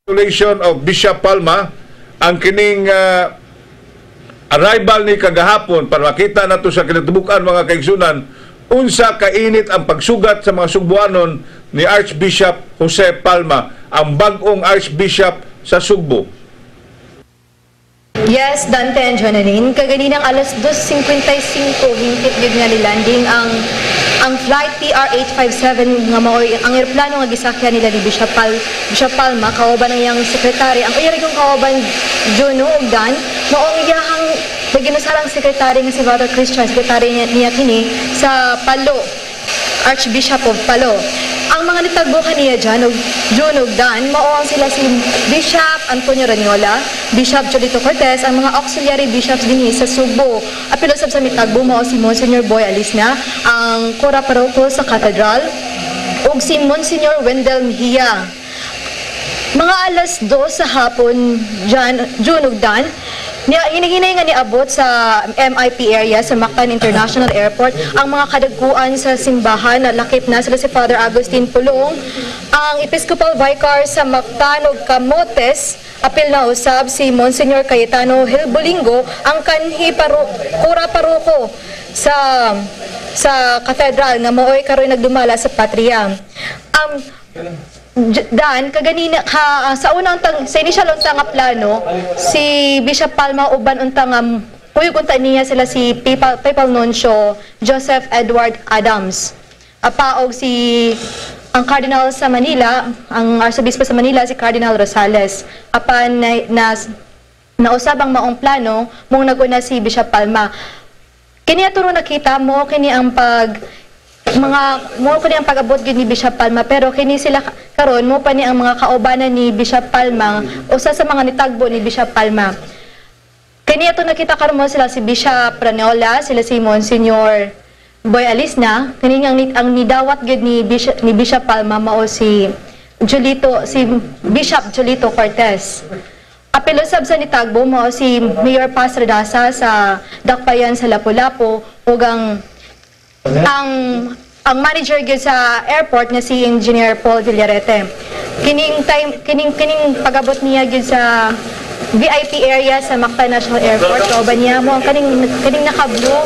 congratulations of Bishop Palma ang kining arrival ni kagahapon para makita nato sa kinatubukan mga kaigsunan unsa kainit ang pagsugat sa mga Sugboanon ni Archbishop Jose Palma, ang bag-ong Archbishop sa Sugbo. Yes, Dante and Jonalyn, kaganinang alas 2:55 hingpit gyud nga nilanding ang flight PR-857 nga maoy ang eroplano nga gisakyan nila ni Bishop Palma kauban ang iyang sekretary. Ang iyang kauban Juno ug Dan mao ang iyang ginusarang sekretary nga si Father Christian, sekretary niya kini sa Palo, Archbishop of Palo. Ang mga nitagbukan niya dyan, June ug Dan, mao ang sila si Bishop Antonio Ranyola, Bishop Jolito Cortez, ang mga auxiliary bishops din sa Sugbo. Apilo sab sa mitagbo mao si Monsignor Boy Alisna, ang Cora Paroko sa Cathedral, ug si Monsignor Wendell Mejia. Mga alas 2 sa hapon dyan, June ug Dan, hinihinay nga niabot sa MIP area sa Mactan International Airport ang mga kadagkuan sa simbahan na lakip na sila si Father Agustin Pulong, ang Episcopal Vicar sa Mactan ug Camotes, apil na usab si Monsignor Cayetano Hilbolingo, ang kanhi Cura Paroko sa Cathedral nga mooy karoy nagdumala sa Patria. Dan, kaganina sa unang sa initial unta nga plano, si Bishop Palma uban unta nga kuyog unta niya sila si Papal Nuncio Joseph Edward Adams. Apaog ang Cardinal sa Manila, ang Arsobispo sa Manila si Cardinal Rosales. Apan nausab ang maong plano mong naguna si Bishop Palma. Kini aturo nakita mo kini ang pag-abot gid ni Bishop Palma, pero kini sila karon mo pa ni ang mga kaubanan ni Bishop Palma, usa sa mga nitagbo ni Bishop Palma. Kini ato nakita karon mo sila si Bishop Ranyola, sila si Monsignor Boy Alisna, kini ang nidawat gid ni Bishop Palma mao si Bishop Jolito Cortez. Apilo sab sa nitagbo mao si Mayor Paz Redasa sa Dakpayan sa Lapu-Lapu ug ang manager gyud sa airport nga si Engineer Paul Villarete. Kining pag-abot niya gyud sa VIP area sa Mactan National Airport, kauban niya mo ang kaning naka-blue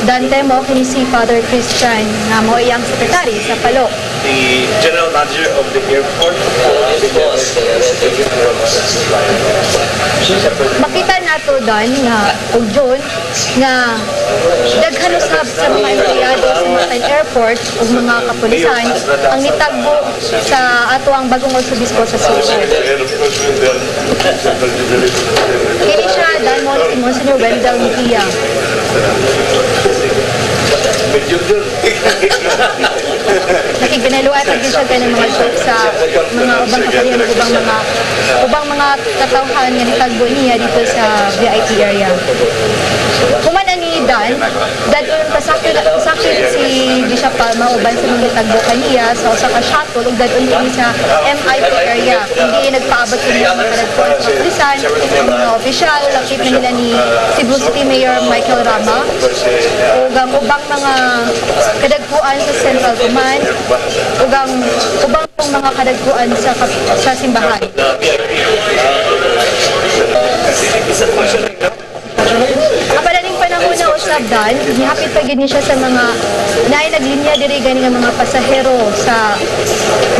Dante mo kini si Father Christian nga mo iyang secretary sa Palo. The general manager of the airport. Makita nato Dan nga ug John nga daghan usab sa mga empleyado sa Mactan Airport ug mga kapulisan ang nitagbo sa ato ang bagong arsobispo sa Sugbo. Kini siya Dan mo si Monsignor Wendell Mejia. Nakibinaluan din siya ng mga joke sa mga ubang kapalihan, ubang mga katawhan nga nitagbo niya dito sa VIP area. Kumana ni Dan pasakit si Bishop Palma uban sa mga nitagbo kaniya sa usa ka shuttle ug dadun kini sa MIP area. Hindi nagpaabot kini ang mga kadagkuan sa kapulisan, mga opisyal, lakip na nila ni Cebu City Mayor Michael Rama ug ang ubang mga kadagkuan sa Central Command ug ang ubang mga kadagkuan sa simbahan. Kapadaling panahon na usab Dan, gihapit pa gid ni siya sa mga naglinya diri gani nga mga pasahero sa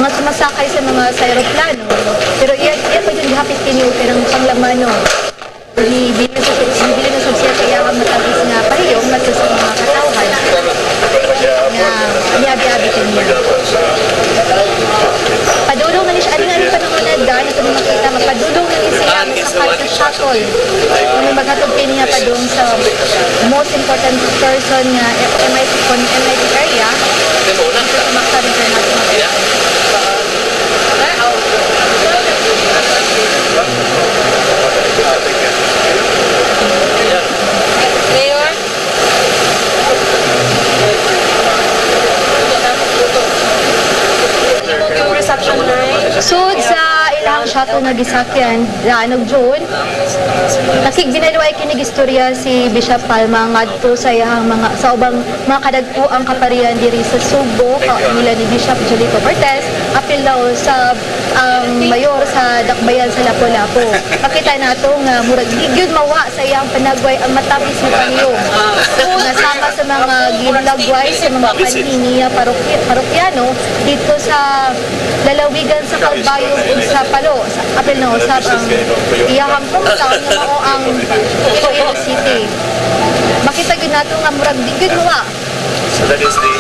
mga sumasakay sa mga aeroplano. Pero iya pa gid gihapit kini og kanang panglamano. Bibili na sa siya kaya ang matagis nga pahiyong nato sa mga katawhan nga niabi-abi kaniya. Padulong na ni siya, aling panahon na Dan, ito na makita, mapadulong na ni siya sa shuttle. Kung maghatod kayo niya padung sa most important person nga MIT area, ito sa Mactan International Airport. Sud sa ilang sa ato nga gisakyan danog June. Nakig binaluay kinig istorya si Bishop Palma ngadto sa iyang mga sa ubang mga kadagko ang kaparian diri sa Subo nila ni Bishop Julito Cortez apil daw sa mayor sa Dakbayan sa Lapu-Lapu. Pakita nato nga murag di gyud mawa sa iyang panagway ang matamis nga paniyog. Nga sama sa mga ginlagway sa mga kanini parokyano dito sa lalawigan sa Calbayog ug sa Palo sa apil na usab ang iyahang hometown nga mao ang Iloilo City. Makita gyud nato nga murag di gyud mawa. So that is the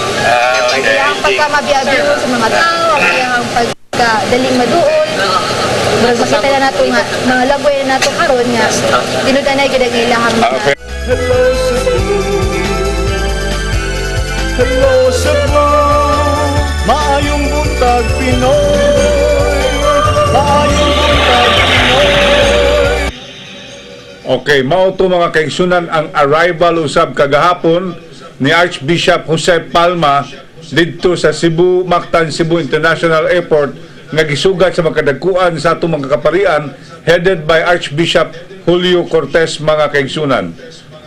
Iyahang pagkamabiyabiyo sa mga tao, ang iyahang pagkadaling maduol. Murag makita na nato nga mga lagway na nato karon nga dinudanay gyud ang ilahang Okay. Hello Cebu, maayong buntag Pinoy, maayong buntag Pinoy. Okay, mao to mga kaigsunan ang arrival usab kagahapon ni Archbishop Jose Palma didto sa Cebu, Mactan, Cebu International Airport nga gisugat sa makadagkuan sa atong mga kaparian headed by Archbishop Julio Cortez mga kaigsunan.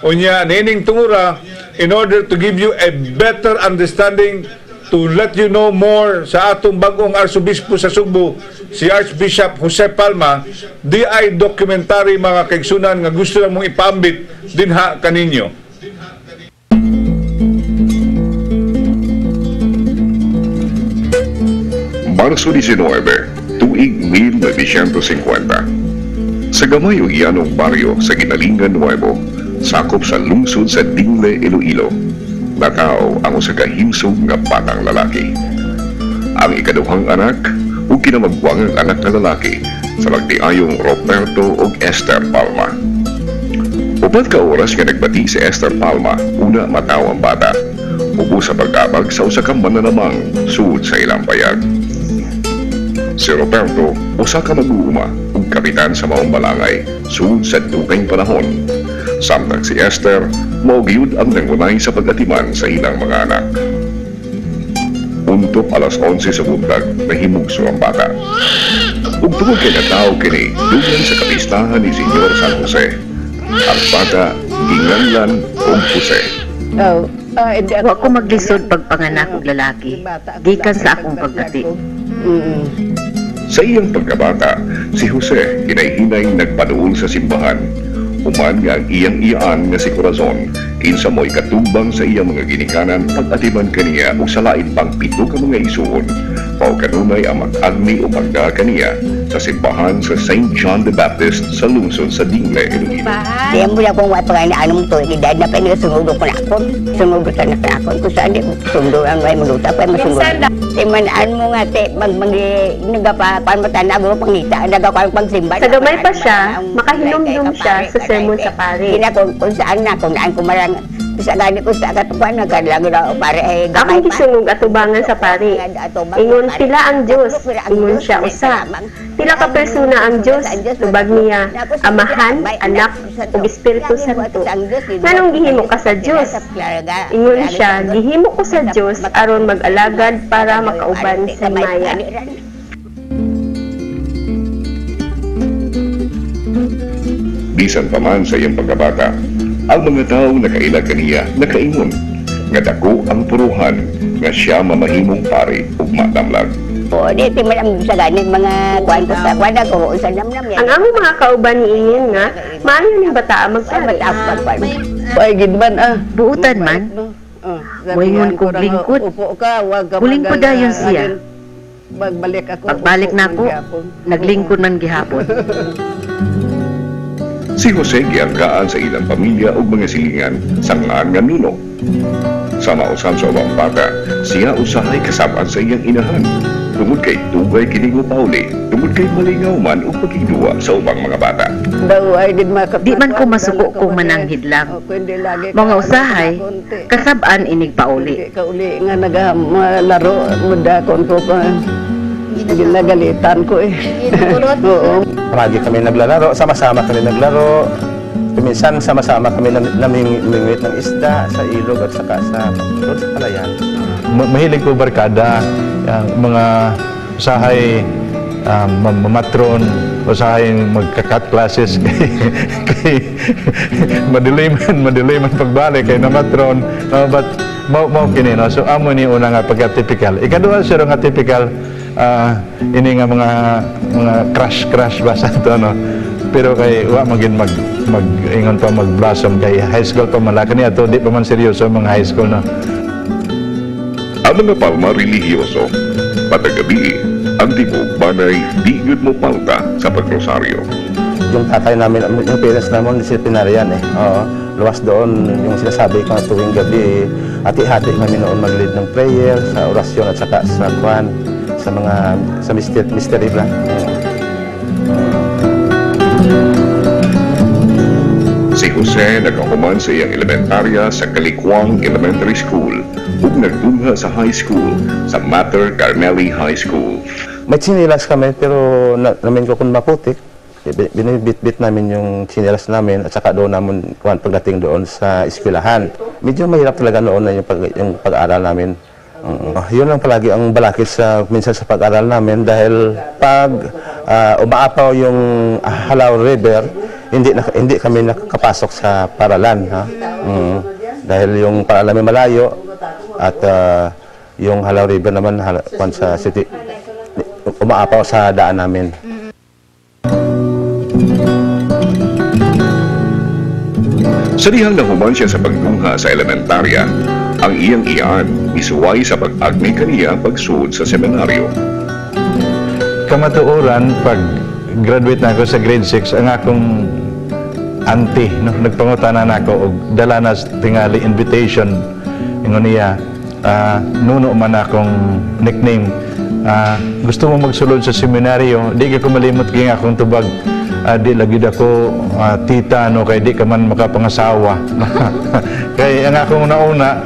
Unya nining tungura in order to give you a better understanding to let you know more sa atong bagong Arsobispo sa Sugbo si Archbishop Jose Palma di ay documentary mga kaigsunan nga gusto lang mong ipambit dinha kaninyo. Marso 19, tuig 1950. Sa gamay o iyanong baryo sa Ginalingan Nuevo, sakop sa lungsod sa Dingle, Iloilo, natao ang usa ka himsog nga batang lalaki. Ang ikaduhang anak o kinamagwang anak na lalaki sa magtiayong Roberto ug Esther Palma. Upat ka oras nga nagbati si Esther Palma, una mataw ang bata, ubo sa pag-abag sa usa ka mananamang suod sa ilang bayag. Si Roberto, usa ka mag-uuma ug kapitan sa maong balangay, suod sa dugay panahon. Samtang si Esther, maugiyod ang nangunay sa pag-atiman sa ilang mga anak. Untop alas 11 sa buntag, nahimugso ang bata. Ug tungod kay natao kini, dugan sa kapistahan ni Senyor San Jose. Ang bata, ginganlan og Jose. Wa ko maglisod pagpanganak og lalaki, gikan sa akong pagbati. Sa iyang pagkabata, si Jose hinay-hinay nagpaduol sa simbahan. Human nga ang iyang-iyaan nga si Corazon, kinsa mo'y katubang sa iyang mga ginikanan pag-atiman kaniya o sa lain pang 7 ka mga isuon. Pao kanunay ang mag-agni o magda kaniya sa simbahan sa St. John the Baptist sa lungsod sa Dingle, Iloilo. Kaya mo na kung wala pa nga anong to, dahil na pwede sunudo ko na ako. Sunudo ka na ako. Kung saan di sunudo ang may maluta, pwede masunudo. Timanaan mo nga, nagapa-kuan mo tayo, nagawa pangita, nagawa pagsimba. Sa gamay pa siya, makahinumdum siya sa sermon sa pare. Kung saan na, kung naan ko marang, sa gani ko sa katukuan, nagkalago na pare, gamay Akong gisungog atubangan sa pare. Ingon sila ang Diyos, ingon siya usa. Pila ka persona ang Diyos, tubag niya, Amahan, Anak, ug Espiritu Santo. Nganong gihimo ka sa Diyos? Ingon siya, gihimo ko sa Diyos aron mag-alagad para makauban sa Maya. Bisan pa man sa iyang pagkabata, ang mga tao nakailag kaniya nakaingon nga dako ang puruhan nga siya mamahimong pare ug matamlag. O, di, timan sa ganit mga kuan ko sa kuan ako, sa namnam yan. Ang among mga kauban ni Ingin nga, maayo ni bata magpare. Ay, gidman Buutan man, moingon kog lingkod. Hulingkod dayon siya. Pagbalik na ako, naglingkod man gihapon. Si Jose gianggaan sa ilang pamilya ug mga silingan sangaan nga nuno. Sa mausan sa ubang bata, siya usahay kasabaan sa iyang inahan. Tungod kay tugay kini mo Pauli, tungod kay malingaw man ug pagigduwa sa ubang mga bata. Di man ko masuko kung mananghid lang. Mga usahay, kasabaan inig pauli. Kauli nga nagalaro muda kon ko pa. Ginagalitan ko Oo. Lagi kami naglalaro, sama-sama kami naglaro. Minsan sama-sama kami namingwit ng isda sa ilog at saka sa palayan. Mahilig po barkada, yung mga usahay mamatron, usahayin magka-cut classes kay madiliman pagbalik kay namatron, no, but mao kini, no. So amo ni una nga pagka-typical. Ikaduha siya nga typical, ini nga mga crush ba sa to, no. Pero kay wa magin ingon pa mag-blossom kay high school pa malaki niya to, di pa man seryoso mga high school, no. Ang mga Palma relihiyoso, patagabi, ang tibok banay di gud mo palta sa pagrosaryo. Yung tatay namin, yung parents namin, disciplinarian eh. Oo, luwas doon, yung sinasabi ko na tuwing gabi, hati-hati kami noon mag-lead ng prayer, sa orasyon at saka sa kwan, sa mystery lang. Si Jose nagkahuman sa iyang elementarya sa Kalikwang Elementary School ug nagtungha sa high school sa Mater Carmeli High School. May chinilas kami pero namin ko kung maputik. Binibit-bit namin yung chinilas namin at saka doon namin pagdating doon sa eskwelahan. Medyo mahirap talaga noon na yung pag-aaral namin. Yun lang palagi ang balakid minsan sa pag-aaral namin dahil pag umaapaw yung Halaw River, hindi kami nakakapasok sa paralan. Ha? Dahil yung paralan may malayo at yung Halaw River naman sa city, umaapaw sa daan namin. Sa dihang nahuman siya sa pagdungha sa elementarya, ang iyang iyan isuway sa pag-agni kaniya pagsuod sa seminaryo. Kamatuoran, pag graduate na ako sa grade 6, ang akong auntie, no, nagpangutanan ako og dala na tingali invitation ingon niya, nuno man akong nickname, gusto mo magsulod sa seminaryo, di ka kumalimot kaya akong tubag, di lagi ako tita, no, kay di ka man makapangasawa. Kay ang akong nauna,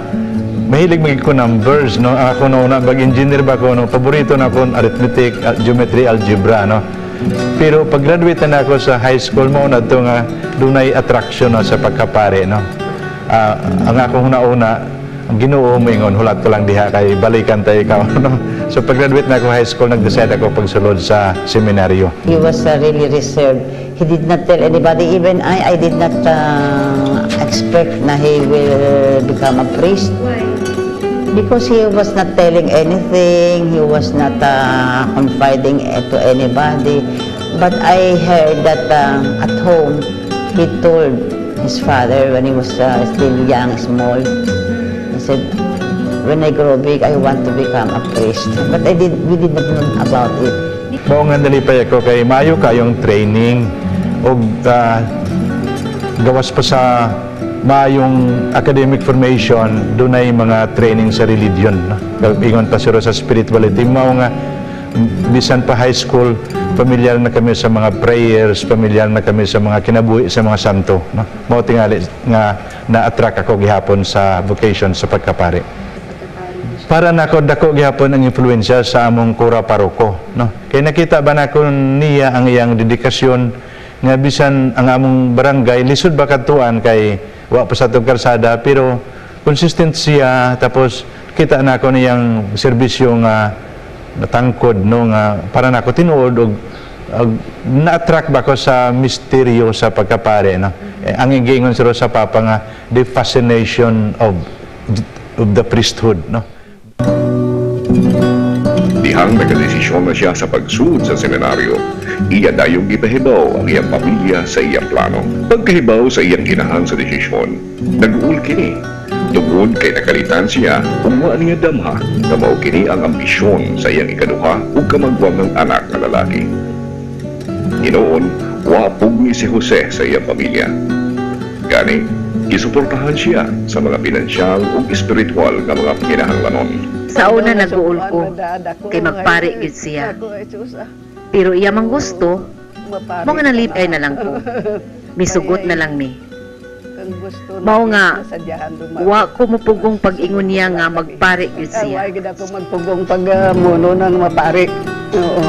mahilig magig ko numbers, no, ang akong nauna, bag-engineer ba ko, no, paborito na akong arithmetic, geometry, algebra, no. Pero pag graduate na ako sa high school mo na ito nga dunay attraction, no, sa pagkapare, no. Ang akong nauna, ang Ginoo mo ingon, hulat ko lang diha kay balikan tayo ikaw, no. So pag graduate na ako high school, nag-decide ako pagsulod sa seminaryo. He was really reserved. He did not tell anybody. Even I did not expect na he will become a priest. Why? Because he was not telling anything. He was not confiding to anybody. But I heard that at home, he told his father when he was still young, small, he said, when I grow big, I want to become a priest. But we did not know about it. Mao nga nalipay ako kay maayo kayong training o gawas pa sa maayong academic formation, dunay mga training sa religion, no? Ingon pa siro sa spirituality. Mao nga bisan pa high school, familiar na kami sa mga prayers, familiar na kami sa mga kinabuhi sa mga santo, no? Mao tingali nga na-attract ako gihapon sa vocation sa pagkapari. Para nako dako gihapon ang influensya sa among kura paroko, no. Kay nakita ba nako niya ang iyang dedikasyon nga bisan ang among barangay lisod ba kadtuan kay wa pa sa tong karsada pero consistent siya, tapos kita nako niyang serbisyo nga natangkod, no, nga para nako tinuod og na-attract ba ko sa misteryo sa pagkapare, no. Ang ingingon siro sa papa nga the fascination of the priesthood, no. Dihang nagdesisyon na siya sa pagsuod sa seminaryo, iya dayong ipahibaw ang iyang pamilya sa iyang plano. Pagkahibaw sa iyang ginahan sa desisyon, nag-uul kini. Tungod kay nakalitan siya, umuha niya damha na mao kini ang ambisyon sa iyang ikaduha o kamagwang ng anak na lalaki. Hinoon, wapog ni si Jose sa iyang pamilya. Gani, isuportahan siya sa mga pinansyal o espiritual na mga kinahanglanon. Sa una nag-uul ko, kay magpare gid siya. Pero iya mang gusto, mga nalipay na lang ko. Misugot na lang mi. Mao nga, wa ko mupugong pag-ingon niya nga magpare gid siya. Wa gid ako magpugong pag-muno ng mapare. Oo.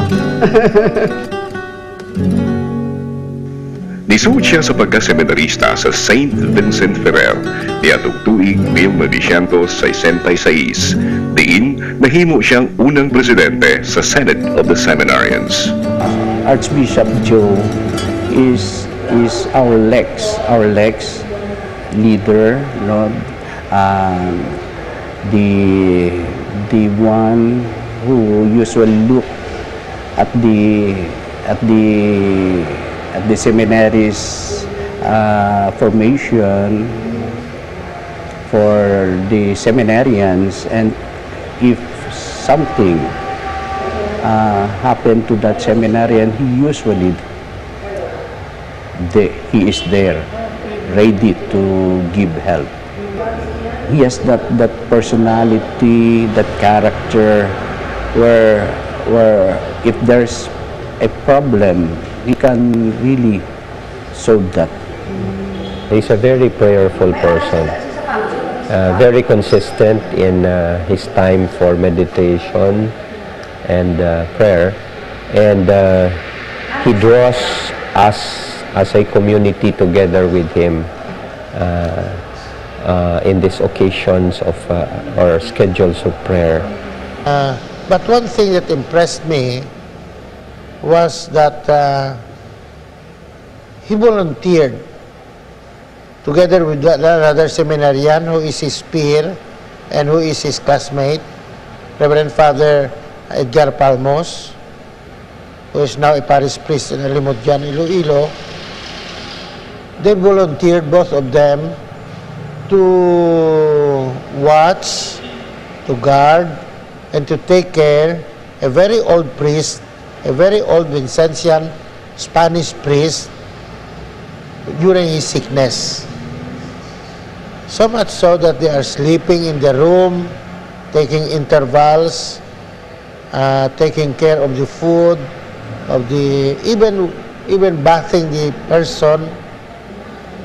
Nisuod siya sa pagkaseminarista sa St. Vincent Ferrer niadtong tuig 1966. Diin nahimo siyang unang presidente sa Senate of the Seminarians. Archbishop Joe is our lex leader, no? The one who usually look at the seminaries formation for the seminarians, and if something happened to that seminarian, he is there, ready to give help. He has that personality, that character, where if there's a problem, he can really solve that. He's a very prayerful person, very consistent in his time for meditation and prayer, and he draws us as a community together with him in these occasions of or schedules of prayer. But one thing that impressed me was that he volunteered together with another seminarian who is his peer and who is his classmate, Reverend Father Edgar Palmos, who is now a parish priest in Alimodjan, Iloilo. They volunteered, both of them, to watch, to guard, and to take care a very old priest, a very old Vincentian Spanish priest during his sickness. So much so that they are sleeping in the room, taking intervals, taking care of the food, of the even bathing the person.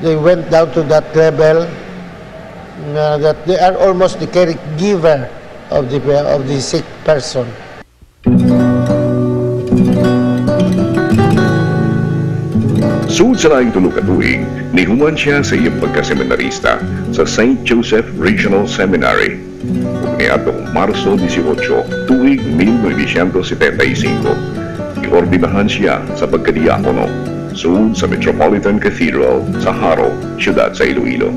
They went down to that level that they are almost the caregiver of the sick person. Sud sa laing tulog at tuig, nihuman siya sa iyang pagkaseminarista sa St. Joseph Regional Seminary. Ug niadtong Marso 18, tuig 1975, iordinahan siya sa pagkadiakono sud sa Metropolitan Cathedral sa Haro, siyudad sa Iloilo.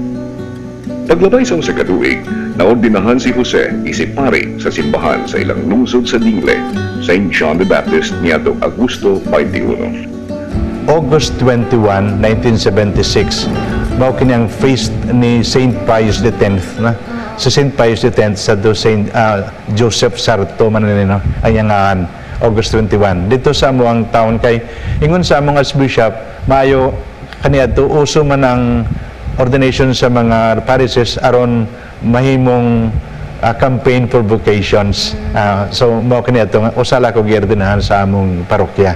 Paglabay sa usa ka tuig, naordinahan si Jose isip pari sa simbahan sa ilang lungsod sa Dingle, St. John the Baptist niadtong Agosto 21. August 21, 1976, mao kini ang feast ni St. Pius X na. Sa St. Pius X sa do St. Joseph Sarto man nino ang yangaan August 21. Dito sa amo ang taon kay ingon sa among Archbishop maayo kaniadto uso man ang ordination sa mga parishes aron mahimong campaign for vocations. So mao kaniadto usala ko giordinahan sa among parokya.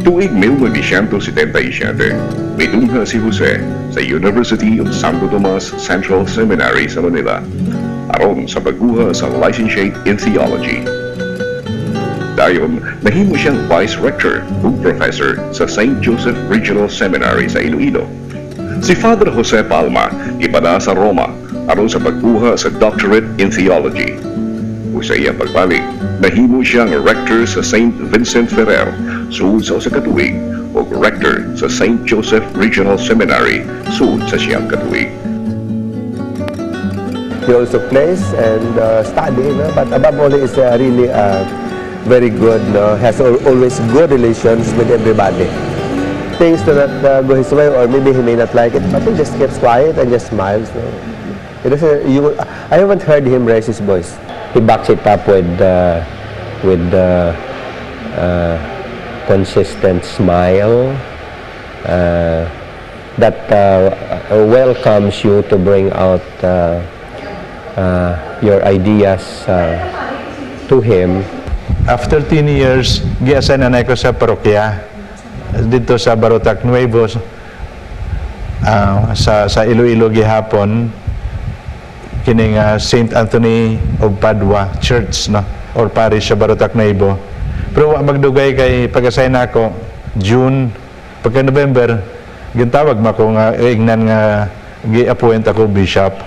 Tuig 1977, midungha si Jose sa University of Santo Tomas Central Seminary sa Manila aron sa pagkuha sa licentiate in theology. Dayon, nahimo siyang vice rector ug professor sa St. Joseph Regional Seminary sa Iloilo. Si Father Jose Palma ipada sa Roma aron sa pagkuha sa doctorate in theology. Ug sa iyang pagbalik, nahimo siyang rector sa St. Vincent Ferrer sud sa usa ka tuig ug rector sa St. Joseph Regional Seminary sud sa siyang katuig. He also plays and study, no? But above all, he is really very good, no? Has always good relations with everybody. Things do not go his way, or maybe he may not like it, but he just keeps quiet and just smiles. No? I haven't heard him raise his voice. He backs it up with consistent smile that welcomes you to bring out your ideas to him. After 10 years, giasan na ko sa parokya dito sa Barotac Nuevo sa Iloilo gihapon kining St. Anthony of Padua Church, no, or parish sa Barotac Nuevo. Pero wa magdugay kay pag-assign nako June, pagka November gintawag mako nga ignan nga gi-appoint ako bishop.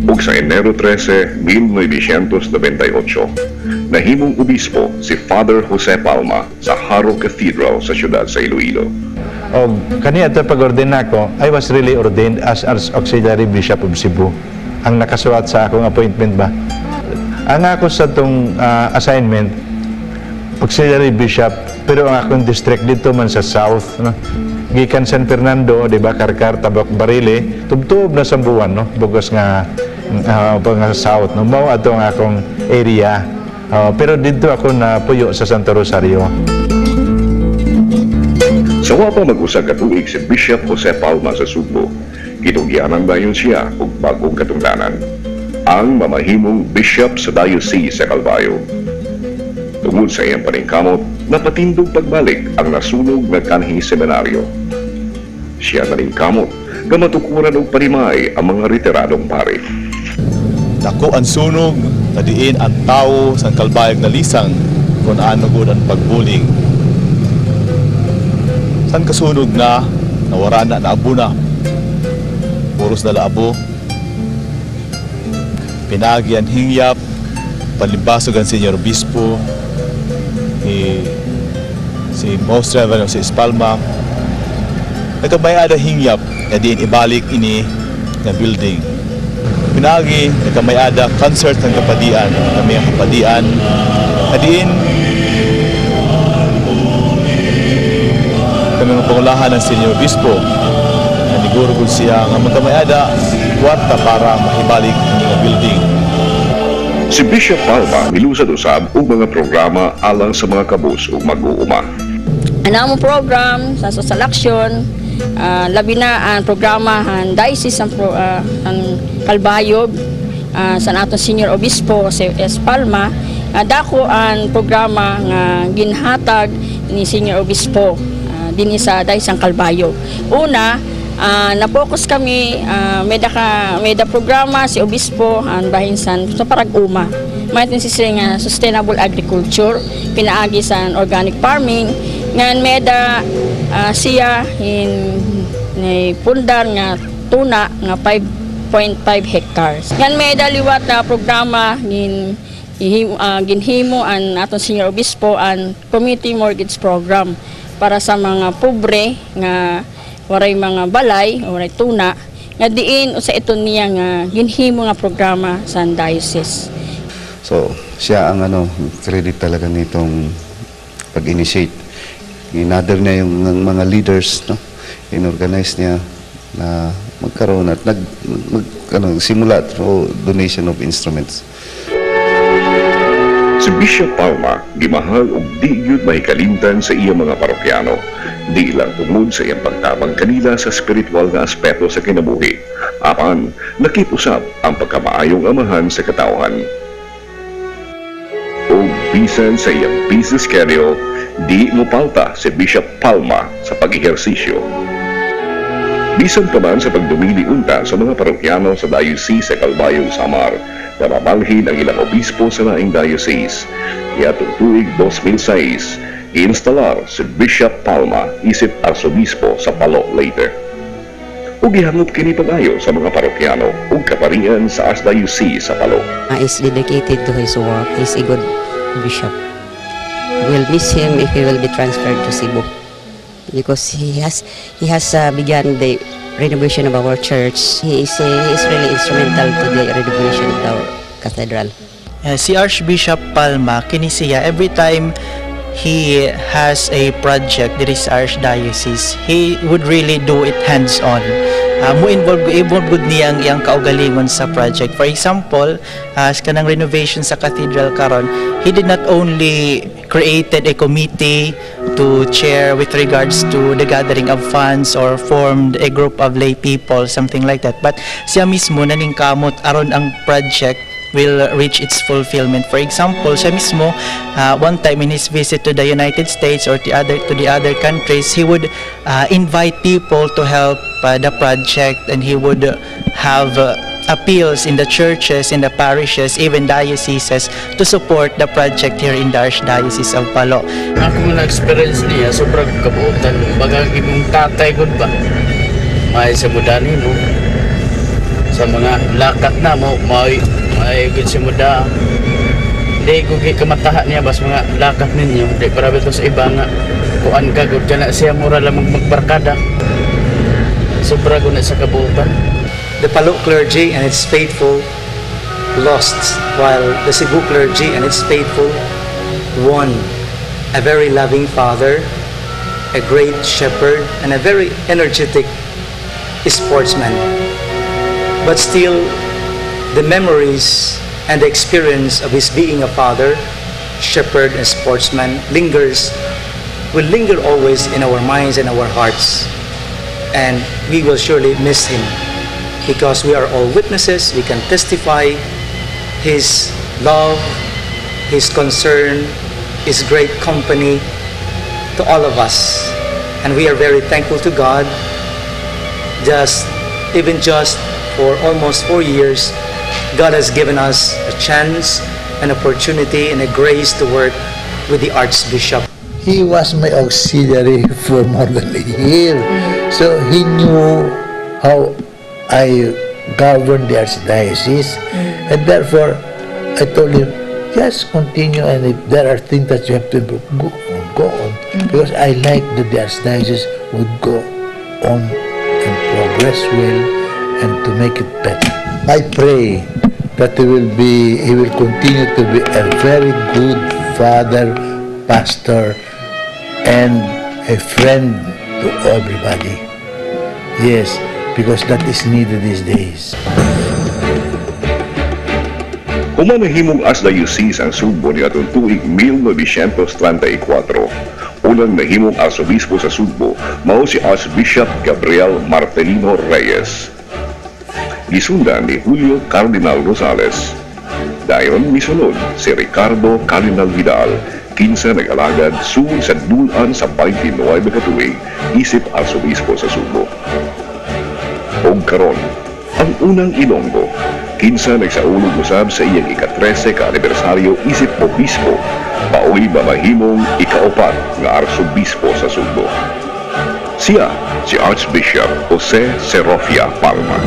ug sa Enero 13, 1998, nahimong obispo si Father Jose Palma sa Haro Cathedral sa siyudad sa Iloilo. O kaniya ito pag-ordina ko, I was really ordained as Auxiliary Bishop of Cebu. Ang nakasulat sa akong appointment ba? Ang ako sa itong assignment, Auxiliary Bishop, pero ang akong district dito man sa South, no? Gikan San Fernando, di ba, Karkar, Tabak, Barile, tubtub na Sambuan, no? Bugos nga South, no? Mao ato ang akong area. Pero dito ako na puyo sa Santo Rosario. Sa wapa mag-usag katuig si Bishop Jose Palma sa Subo, kitugyanan dayon siya og bagong katungdanan, ang mamahimong bishop sa Diocese sa Calvayo. Tungod sa iyang paningkamot, napatindog pagbalik ang nasunog nga kanhi seminaryo. Siya naningkamot nga matukuran og parimay ang mga retiradong pari. Dako ang sunog, nadiin ang tao sa Calvayo na lisang kung ano gud ang pagbuling. San kasunog na, nawara na naabo na. Puros na laabo. Pinagi ang hingyap, palibasog ang Senyor Obispo, si Most Reverend si Palma. Nagkamayada hingyap na diin ibalik ini na building. Pinagi, nagkamayada concert ng kapadian, kami ang kapadian na diin kami ang pangulahan ng Senyor Obispo na nigurugod siya nga magkamayada kwarta para mahibalik ang building. Si Bishop Palma milusad usab og mga programa alang sa mga kabus ug mag-uuma. Anamo program sa social action, labi na ang programa han diocese ang Calvayo sa natong Senior Obispo si S. Palma. Dako ang programa nga ginhatag ni Senior Obispo dinhi sa diocese ang Calvayo. Una, na-focus kami, may da programa si Obispo ang bahinsan sa Parag-uma. May siya nga sustainable agriculture, pinaagi sa organic farming. Ngayon may da siya pundar nga tuna nga 5.5 hectares. Ngayon may da liwat na programa ginhimo ang atong Senior Obispo ang community mortgage program para sa mga pobre nga waray mga balay, waray tuna, nga diin o sa ito niya nga ginhimo nga programa sa diocese. So, siya ang credit talaga nitong pag-initiate. Inother niya yung mga leaders, no? In-organize niya na magkaroon at simula through donation of instruments. Si Bishop Palma gimahal og di gyud mahikalimtan sa iyang mga parokyano, di lang tungod sa iyang pagtabang kanila sa spiritual nga aspeto sa kinabuhi, apan nakipusab ang pagkamaayong amahan sa katawhan. O bisan sa iyang busy schedule, di mopalta si Bishop Palma sa pag-ehersisyo. Bisan pa man sa pagdumili unta sa mga parokyano sa Diocese sa Calvayo, Samar, na mamalhin ang ilang obispo sa laing diocese. Yatong tuig 2006, instalar si Bishop Palma isip arsobispo sa Palo, Leyte. Ug gihangop kini pag-ayo sa mga parokyano ug kaparian sa Archdiocese sa Palo. Is dedicated to his work. He's a good bishop. We'll miss him if he will be transferred to Cebu, because he has begun the renovation of our church. He is really instrumental to the renovation of our cathedral. Si Archbishop Palma, kini siya every time he has a project that is Archdiocese, he would really do it hands-on. Mo-involve good niya ang iyang kaugalingon sa project. For example, sa kanang renovation sa cathedral karon, he did not only created a committee to chair with regards to the gathering of funds or formed a group of lay people, something like that, but siya mismo naningkamot aron ang project will reach its fulfillment. For example, siya mismo, one time in his visit to the United States or to the other countries, he would invite people to help the project, and he would have appeals in the churches, in the parishes, even dioceses to support the project here in the Archdiocese of Palo. Ako na experience niya, sobrang kabuutan. Bagag imong tatay ko ba? May sa mudani mo. sa mga lakat na mo may good si muda. Hindi ko kamatahan niya bas mga lakat ninyo. Hindi para bito sa iba nga kuan ka gud kana siya mura lamang magbarkada. Sobra ko na sa kabuutan. The Palo clergy and its faithful lost, while the Cebu clergy and its faithful won. A very loving father, a great shepherd, and a very energetic sportsman. But still, the memories and the experience of his being a father, shepherd, and sportsman will linger always in our minds and our hearts. And we will surely miss him because we are all witnesses. We can testify his love, his concern, his great company to all of us. And we are very thankful to God. Even just for almost 4 years, God has given us a chance, an opportunity, and a grace to work with the Archbishop. He was my auxiliary for more than a year. So he knew how I governed the archdiocese. And therefore, I told him, just continue, and if there are things that you have to improve, go on. Because I like that the archdiocese would go on and progress well and to make it better. I pray that he will continue to be a very good father, pastor, and a friend to everybody. Yes, because that is needed these days. Human nahimong Archdiocese ang Sugbo ni atong tuig 1934. Unang nahimong Arsobispo sa Sugbo mao si Archbishop Gabriel Marcelino Reyes. Gisundan ni Julio Cardinal Rosales. Dayon misunod si Ricardo Cardinal Vidal, kinsa nag-alagad sugod sa dulan sa 29 katuig isip Arsobispo sa Sugbo. Og karon, ang unang Ilonggo, kinsa nagsaulog usab sa iyang ika-13 ka anibersaryo isip obispo, paoy ba mahimong ika-4 nga Arsobispo sa Sugbo. Siya si Archbishop Jose Serofia Palma.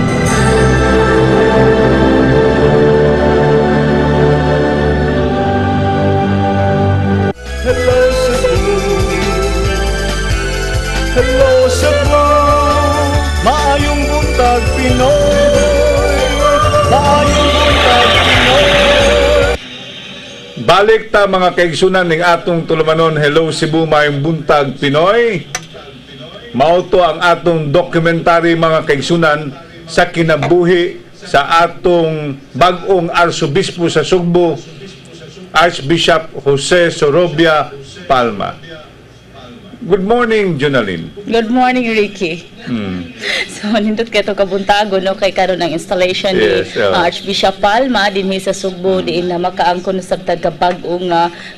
Hello Cebu, maayong buntag Pinoy, maayong buntag Pinoy. Balik ta mga kaigsunan ning atong tulumanon. Hello Cebu, maayong buntag Pinoy. Mauto ang atong dokumentary mga kaigsunan sa kinabuhi sa atong bag-ong Arsobispo sa Sugbo, Archbishop Jose Serofia Palma. Good morning, Jonalyn. Good morning, Ricky. So, nindot kayo kabuntago, no, kay karon ang installation ni Archbishop Palma dinhi sa Sugbo, diin na makaangkon sa tagabag-ong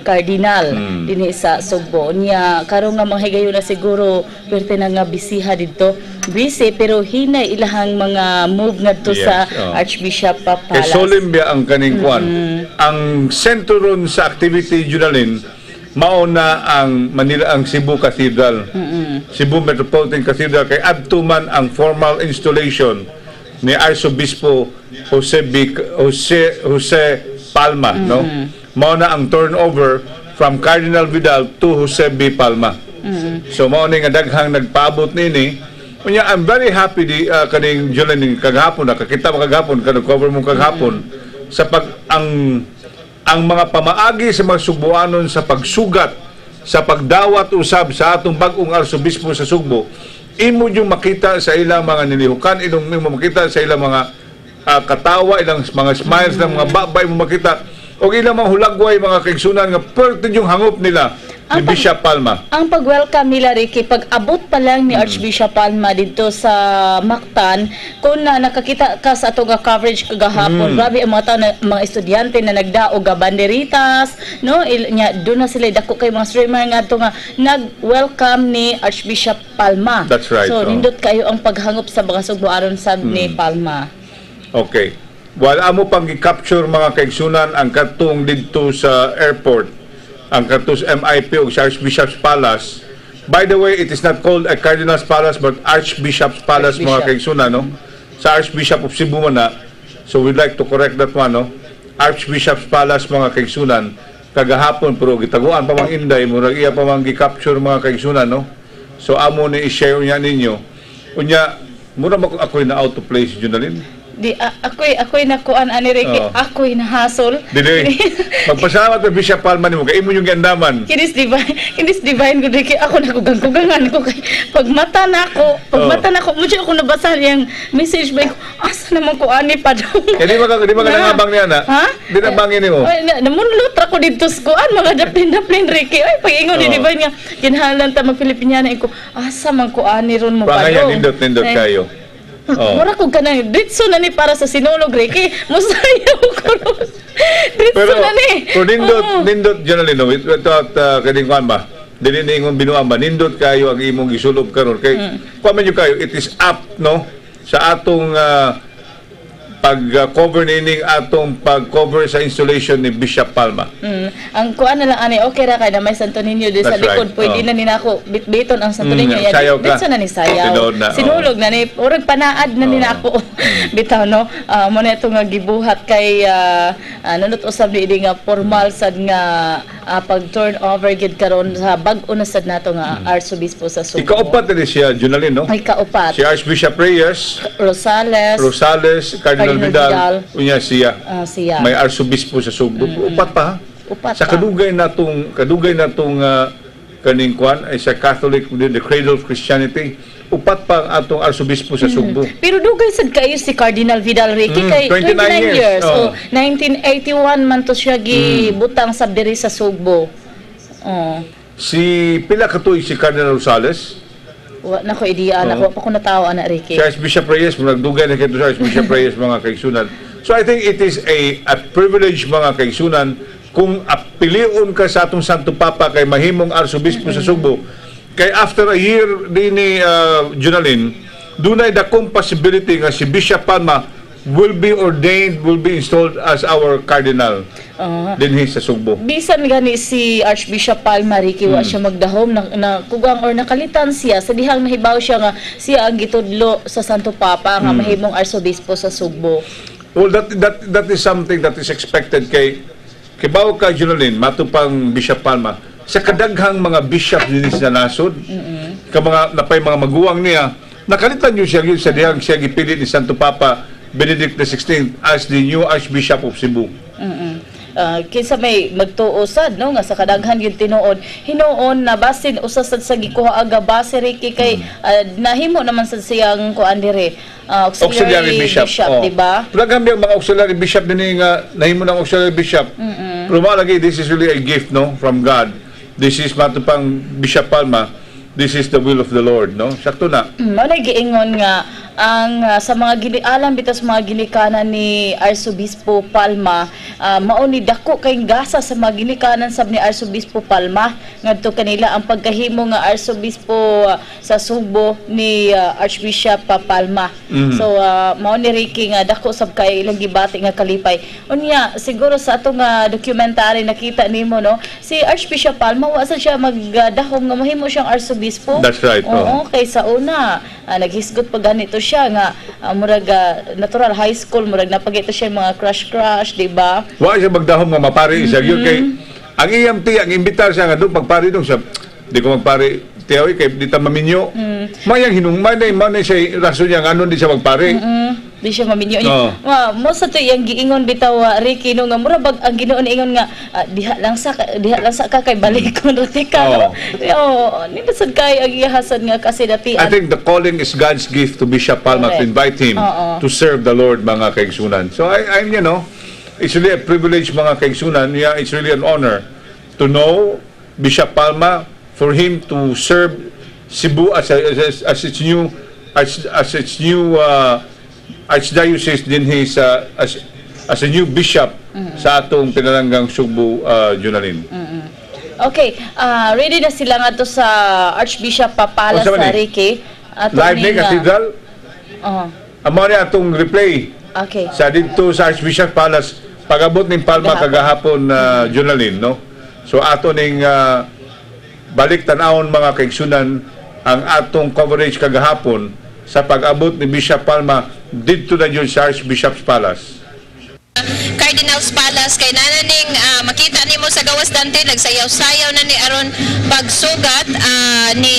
kardinal dinhi sa Sugbo. Niya karon nga manghigayon na siguro pwerte na nga bisiha dito. Busy pero hinay ilahang mga move ngadto sa Archbishop Palace. Solimbia ang kaning kwan. Ang sentro ron sa activity, Jonalyn, mauna ang Manila, ang Cebu Cathedral. Cebu Metropolitan Cathedral, kay adtuman ang formal installation ni Arsobispo Jose Palma, no? Mauna ang turnover from Cardinal Vidal to Jose B. Palma. So mauna nga daghang nagpaabot nini. Unya, I'm very happy di kaning Jonalyn kagahapon, nakakita mo kagahapon, kanag-cover mo kagahapon sa ang mga pamaagi sa mga Sugboanon sa pagsugat, sa pagdawat usab sa atong bag-ong Arsobispo sa Sugbo, imo yung makita sa ilang mga nilihukan, imo makita sa ilang mga katawa, ilang mga smiles ng mga babay mo makita, o ilang mga hulagway, mga kaigsunan nga pertin yung hangop nila ni Bishop Palma. Ang pag-welcome nila, Ricky, pag-abot pa lang ni Archbishop Palma dito sa Mactan, kung nakakita ka sa atong coverage kagahapon, grabe ang mga estudyante na nagdaog banderitas, no? Doon na sila dako kay mga streamer nga ito nga nag-welcome ni Archbishop Palma. That's right. So, nindot kayo ang paghangop sa mga Sugboanon sab ni Palma. Okay. Wala mo pang i-capture mga kaigsunan ang katong dito sa airport, ang katos MIP o Archbishop's Palace. By the way, it is not called a Cardinal's Palace but Archbishop's Palace, mga kaigsunan, no? sa Archbishop of Cebu man na. So we'd like to correct that one, no? Archbishop's Palace mga kaigsunan kagahapon pero gitaguan pa mang Inday murag iya pa mang gi-capture mga kaigsunan, no? So amo ni i-share niya ninyo. Unya mura ako na out of place, Junalyn. Di ako'y nakuan ani Ricky, ako'y nahasol. Dili. Magpasalamat kay Bishop Palma nimo kay imo yung gandaman. Kinis divine ko Ricky, ako nagugang-gugangan ko kay pagmata nako mo siya ako nabasa yang message ba ko, asa naman ko ani pa daw. Di ba nangabang niya na? Ha? Di nabangin nimo. Namunlot ra ko dito sa kuan mga daplin Ricky. Ay pagingon ni divine nga kinahanglan ta mag-Filipiniana ko, asa man ko ani ron mo pa daw. Nindot kayo. Mura ko ka na, ditso na ni para sa sinulog, Ricky. Musayaw ko. Ditso na ni. Pero nindot, Junalyn, without kadingkuan ba? Dili na ingon binuang ba? Nindot kayo ang imong gisulob karon kay kuman nyo kayo, it is up, no? Sa atong pag-cover nining atong pag-cover sa installation ni Bishop Palma. Ang kuan na lang ani okay ra kay na may Santo Niño di sa likod pwede na ninako bitbiton ang Santo Niño yan. Ditso na ni sayaw. Sinulog na ni urag panaad na ninako. Bitaw no. Mo na ito nga gibuhat kay nanut usab ni nga formal sad nga pag-turn over gid karon sa bag-o na sad nato nga Arsobispo sa Subo. Ikaupat na siya, Junalyn, no? Ikaupat. Si Archbishop Reyes, Rosales, Cardinal Vidal, unya siya. May Arsobispo sa Subo. Upat pa. Upat sa kadugay natong kaning kwan ay sa Catholic, the cradle of Christianity. Upat pa ang atong Arsobispo sa Subo. Pero dugay sad kayo si Cardinal Vidal Ricky kay 29 years. So 1981 man to siya gibutang sab diri sa Subo. Si pila katuig si Cardinal Rosales? Wa na ko idea na ko natawo ana Ricky. Si Archbishop Reyes nagdugay na kay Archbishop Reyes mga kaigsunan. So I think it is a privilege mga kaigsunan kung apiliun ka sa atong Santo Papa kay mahimong Arsobispo sa Subo. Kay after a year din ni Junalyn, dunay dakong possibility nga si Bishop Palma will be ordained, will be installed as our cardinal dinhi sa Subo. Bisan gani si Archbishop Palma Ricky wa siya magdahom na kugang or nakalitan siya sa dihang nahibaw siya nga siya ang gitudlo sa Santo Papa nga mahimong Arsobispo sa Subo. Well, that is something that is expected kay bawo ka Junalyn matupang Bishop Palma sa kadaghang mga bishop din sa nasod. Ka mga napay mga maguwang niya nakalitan niyo siya sa dihang siya gipili ni Santo Papa Benedict XVI as the new Archbishop of Cebu. Kinsa may magtuosad no nga sa kadaghan gyud tinuod hinuon na basin usasad sa gikuha aga base Ricky kay nahimo naman sa siyang kuan dire auxiliary bishop di ba? Daghang mga auxiliary bishop dinhi nga nahimo ng auxiliary bishop. Pero malagi this is really a gift no from God. This is matupang Bishop Palma. This is the will of the Lord, no? Sakto na. Giingon nga ang sa mga alam bitaw sa mga ginikanan ni Arsobispo Palma mao ni dako kay gasa sa mga ginikanan sab ni Arsobispo Palma ngadto kanila ang pagkahimo nga Arsobispo sa Subo ni Archbishop Palma. So mao ni Ricky nga dako sab kay ilang gibati nga kalipay. Unya siguro sa ato nga documentary nakita nimo no si Archbishop Palma wa sa siya magdahom nga mahimo siyang Arsobispo. That's right. Oo, kay sa una naghisgot pa ganito siya nga murag natural high school murag napagito siya mga crush di ba? Wa siya magdahom nga mapari siya gyud kay ang iyang ang imbitar siya nga do pagpari dong siya di ko magpari tiyaw kay di ta maminyo. Mayang hinungman na siya rason niya nga ano di siya magpari. Di siya maminyo niya. Mo sa to yang giingon bitaw Ricky no nga murag ang Ginoo ingon nga diha lang sa ka kay balik kon ka no. Ni sad kay ang ihasan nga kasi dati I think the calling is God's gift to Bishop Palma to invite him to serve the Lord mga kaigsunan. So I'm you know it's really a privilege mga kaigsunan. Yeah, it's really an honor to know Bishop Palma for him to serve Cebu as its new Archdiocese din as a new bishop sa atong pinalanggang Subo, Junalyn. Okay, ready na sila nga to sa Archbishop Papala sa Ricky. Live ni Cathedral? Amo ni atong replay. Okay. Sa dito sa Archbishop Palace, pag-abot ning Palma kagahapon Junalyn, no? So ato ning balik tan-awon mga kaigsunan ang atong coverage kagahapon sa pag-abot ni Bishop Palma dito na yun sa Archbishop's Palace. Cardinal's Palace kay nananing makita nimo sa gawas Dante nagsayaw-sayaw na ni aron pagsugat ni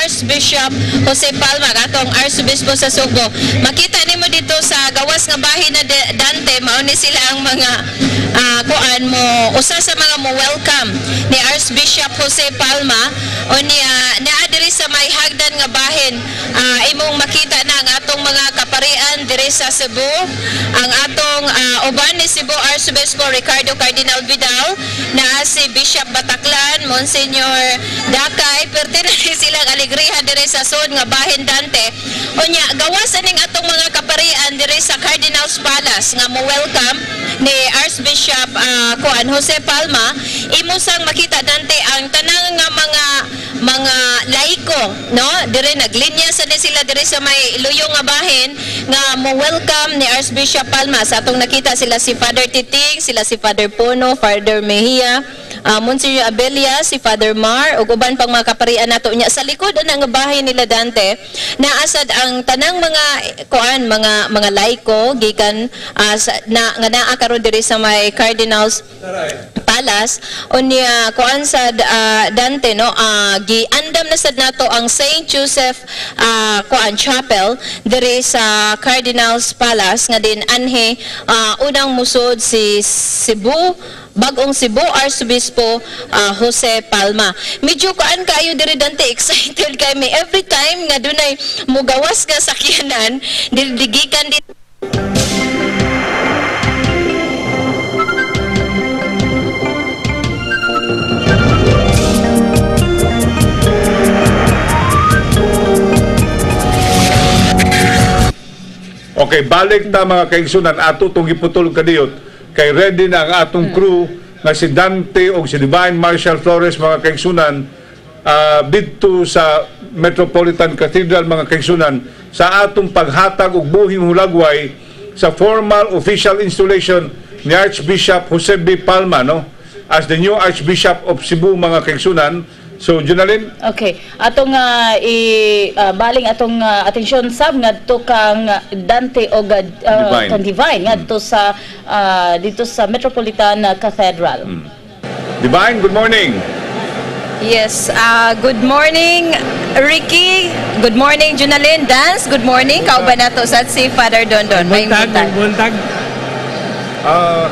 Archbishop Jose Palma atong Arcebispo sa Sugbo. Makita nimo dito sa gawas nga bahin na Dante mao ni sila ang mga kuan mo usa sa mga mo welcome ni Archbishop Jose Palma o naa diri sa may hagdan nga bahin. Imong makita na ang atong mga kaparian diri sa Cebu, ang atong uban ni Cebu Arcebispo Ricardo Cardinal Vidal, na si Bishop Bataclan, Monsignor Dakay, pertinente silang alegriha diri sa sud nga bahin Dante. Unya gawas aning atong mga kaparian diri sa Cardinal's Palace nga mo welcome ni Archbishop Jose Palma. Imo sang makita Dante ang tanang nga mga laiko, no? Dire naglinya sa sila dire sa may iluyong nga bahin nga mo welcome ni Archbishop Palma. Sa atong nakita sila si Father Titing, sila si Father Pono, Father Mejia, Monsignor Abelia, si Father Mar ug uban pang mga kaparian nato nya sa likod ana nga bahin nila Dante. Naasad ang tanang mga kuan mga laiko gikan nga naa karon diri sa may Cardinal's Palace unya kuan sad Dante, no, giandam na sad nato ang St. Joseph kuan Chapel diri sa Cardinal's Palace nga din anhe unang musod si Bagong Cebu Arcebispo Jose Palma. Medyo kuan kayo diri Dante, excited kay me every time nga dunay mugawas nga sakyanan digikan dito. Okay, balik na mga kaigsunan ato itong iputol kadiyot kay ready na ang atong crew nga si Dante o si Divine Marshall Flores mga kaigsunan dito sa Metropolitan Cathedral mga kaigsunan sa atong paghatag og buhing hulagway sa formal official installation ni Archbishop Jose B. Palma, no, as the new Archbishop of Cebu mga kaigsunan. So, Junalyn? Okay. Atong baling atong atensyon sab ngadto kang Dante o kang Divine ngadto sa dito sa Metropolitan Cathedral. Divine, good morning. Yes, good morning Ricky, good morning Junalyn, Dance, good morning. Kauban nato sa si Father Dondon. Buntag.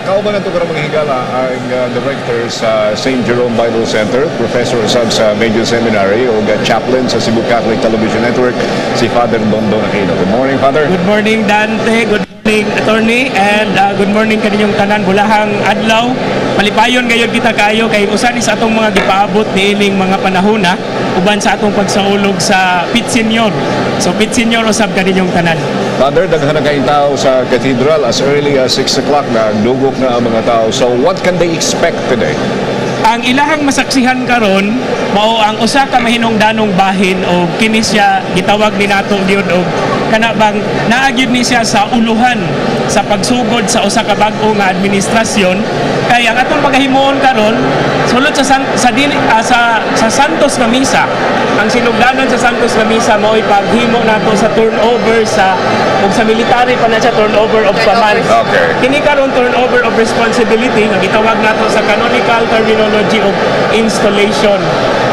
Kauban nato karong mga higala ang director sa St. Jerome Bible Center, professor sa Major Seminary o chaplain sa Cebu Catholic Television Network, si Father Dondon Aquino. Good morning, Father. Good morning, Dante. Good morning, Attorney. And good morning kaninyong tanan. Bulahang adlaw. Malipayon gayud kita kayo kay usan sa atong mga gipaabot niining mga panahona uban sa atong pagsaulog sa Pit Senior. So Pit Senior usab kaninyong tanan. Father, daghan na kayong tao sa cathedral as early as 6 o'clock na dugok na ang mga tao. So what can they expect today? Ang ilahang masaksihan karon mao ang usa ka mahinungdanong bahin o kini siya gitawag ni nato gyud og kana bang naagid ni siya sa uluhan sa pagsugod sa usa ka bag-o nga administrasyon. Kay ang atong paghimuon karon sulod sa Santos na Misa. Ang sinugdanan sa Santos na Misa mao paghimo nato sa turnover sa military pa na siya turnover of command. Okay. Kini karon turnover of responsibility nga gitawag nato sa canonical terminology of installation.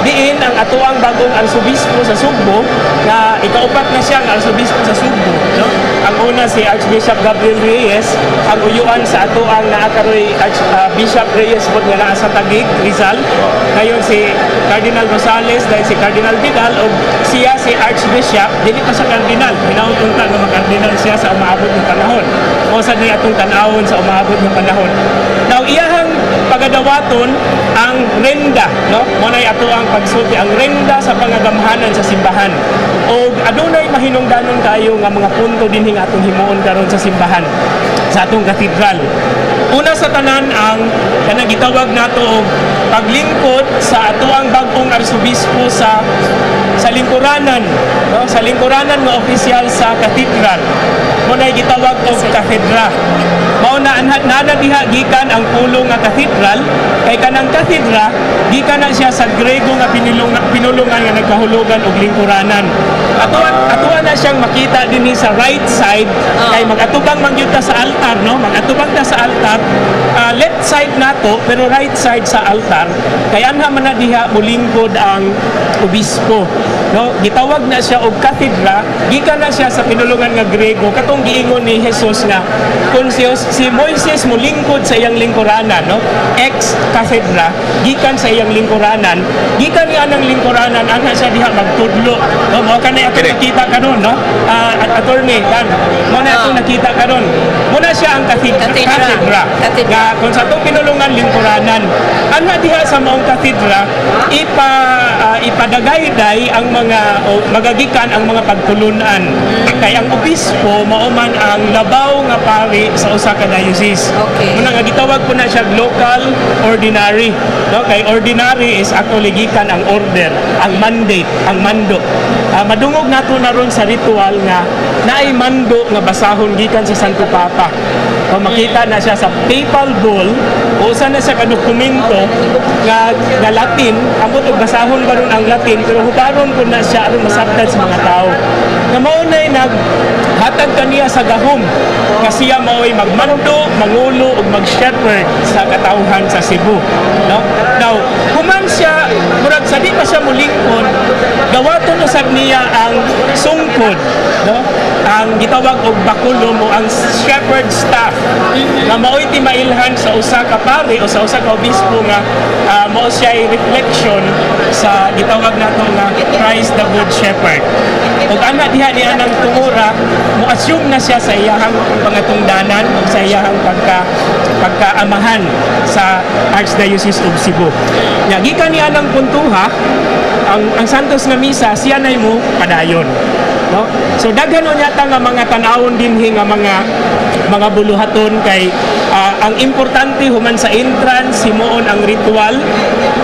Diin ang atuang bagong arsobispo sa Sugbo nga ikaupat na siya nga arsobispo sa Sugbo, no? Ang una si Archbishop Gabriel Reyes, ang uyuan sa atuang naakaroy Bishop Reyes pod nga naa sa Taguig, Rizal. Ngayon si Cardinal Rosales dahil si Cardinal Vidal o siya si Archbishop, dili pa sa Cardinal. Pinautunta nga mag-Cardinal siya sa umaabot ng panahon. O sa niya atong tanawon sa umaabot ng panahon. Now iyahang pagadawaton ang renda, no? Munay ato ang pagsulti ang renda sa pangagamhanan sa simbahan. O adunay mahinungdanon kayo nga mga punto dinhi nga atong himuon karon sa simbahan sa atong katedral. Una sa tanan ang kanang gitawag nato og paglingkod sa atuang bag-ong arsobispo sa lingkuranan, no? Sa lingkuranan nga opisyal sa katedral. Muna gitawag og kathedra. Mao na nada diha gikan ang pulong nga cathedral, kay kanang kathedra gikan na siya sa Grego nga pinulungan nga nagkahulugan og lingkuranan. Atuan na siyang makita dinhi sa right side, kay magatubang man gyud ta sa altar, no? Magatubang ta sa altar, left side nato pero right side sa altar, kay anha man na diha mulingkod ang obispo, no? Gitawag na siya og kathedra, gikan na siya sa pinulungan nga Grego, katong giingon ni Jesus nga kung si Moises mulingkod sa iyang lingkuranan, no? Ex cathedra, gikan sa iyang lingkuranan, gikan ni anang lingkuranan ana siya diha magtudlo, no? Mao kanay ato nakita karon, no? Attorney kan mo na ato nakita karon, muna siya ang kathedra nga kung sa itong pinulungan lingkuranan, ana diha sa maong kathedra ipadagayday ang mga magagikan ang mga pagtulunan, kay ang obispo mao man ang labaw nga pari sa usa ka diocese. Muna nga gitawag po na siya local ordinary, no? Kay ordinary is actually gikan ang order, ang mandate, ang mando. Madungog nato na ron sa ritual nga naay mando nga basahon gikan sa Santo Papa. Makita na siya sa papal bull, usa na siya ka dokumento nga Latin, ambot og basahon ba ron ang Latin, pero hubaron ko na siya aron masabtan sa mga tao. Nga mao nay naghatag kaniya sa gahom kasi siya mao'y magmando, mangulo ug mag-shepherd sa katawhan sa Cebu, no? Now, human siya murag sa di pa siya mulingkod, gawaton usab niya ang sungkod, no? Ang gitawag og bakulum o ang shepherd staff nga mao'y timailhan sa usa ka pari o sa usa ka obispo nga mao siya reflection sa gitawag nato nga Christ the Good Shepherd. Ug ana diha ni anang tungura mo assume na siya sa iyahang pangatungdanan o sa iyahang pagkaamahan sa Archdiocese of Cebu. Nya gikan ni anang puntuha ang Santos nga misa siya nay mo padayon, no? So daghan yata nga mga tan-awon dinhi nga mga buluhaton kay ang importante human sa entrance himuon ang ritual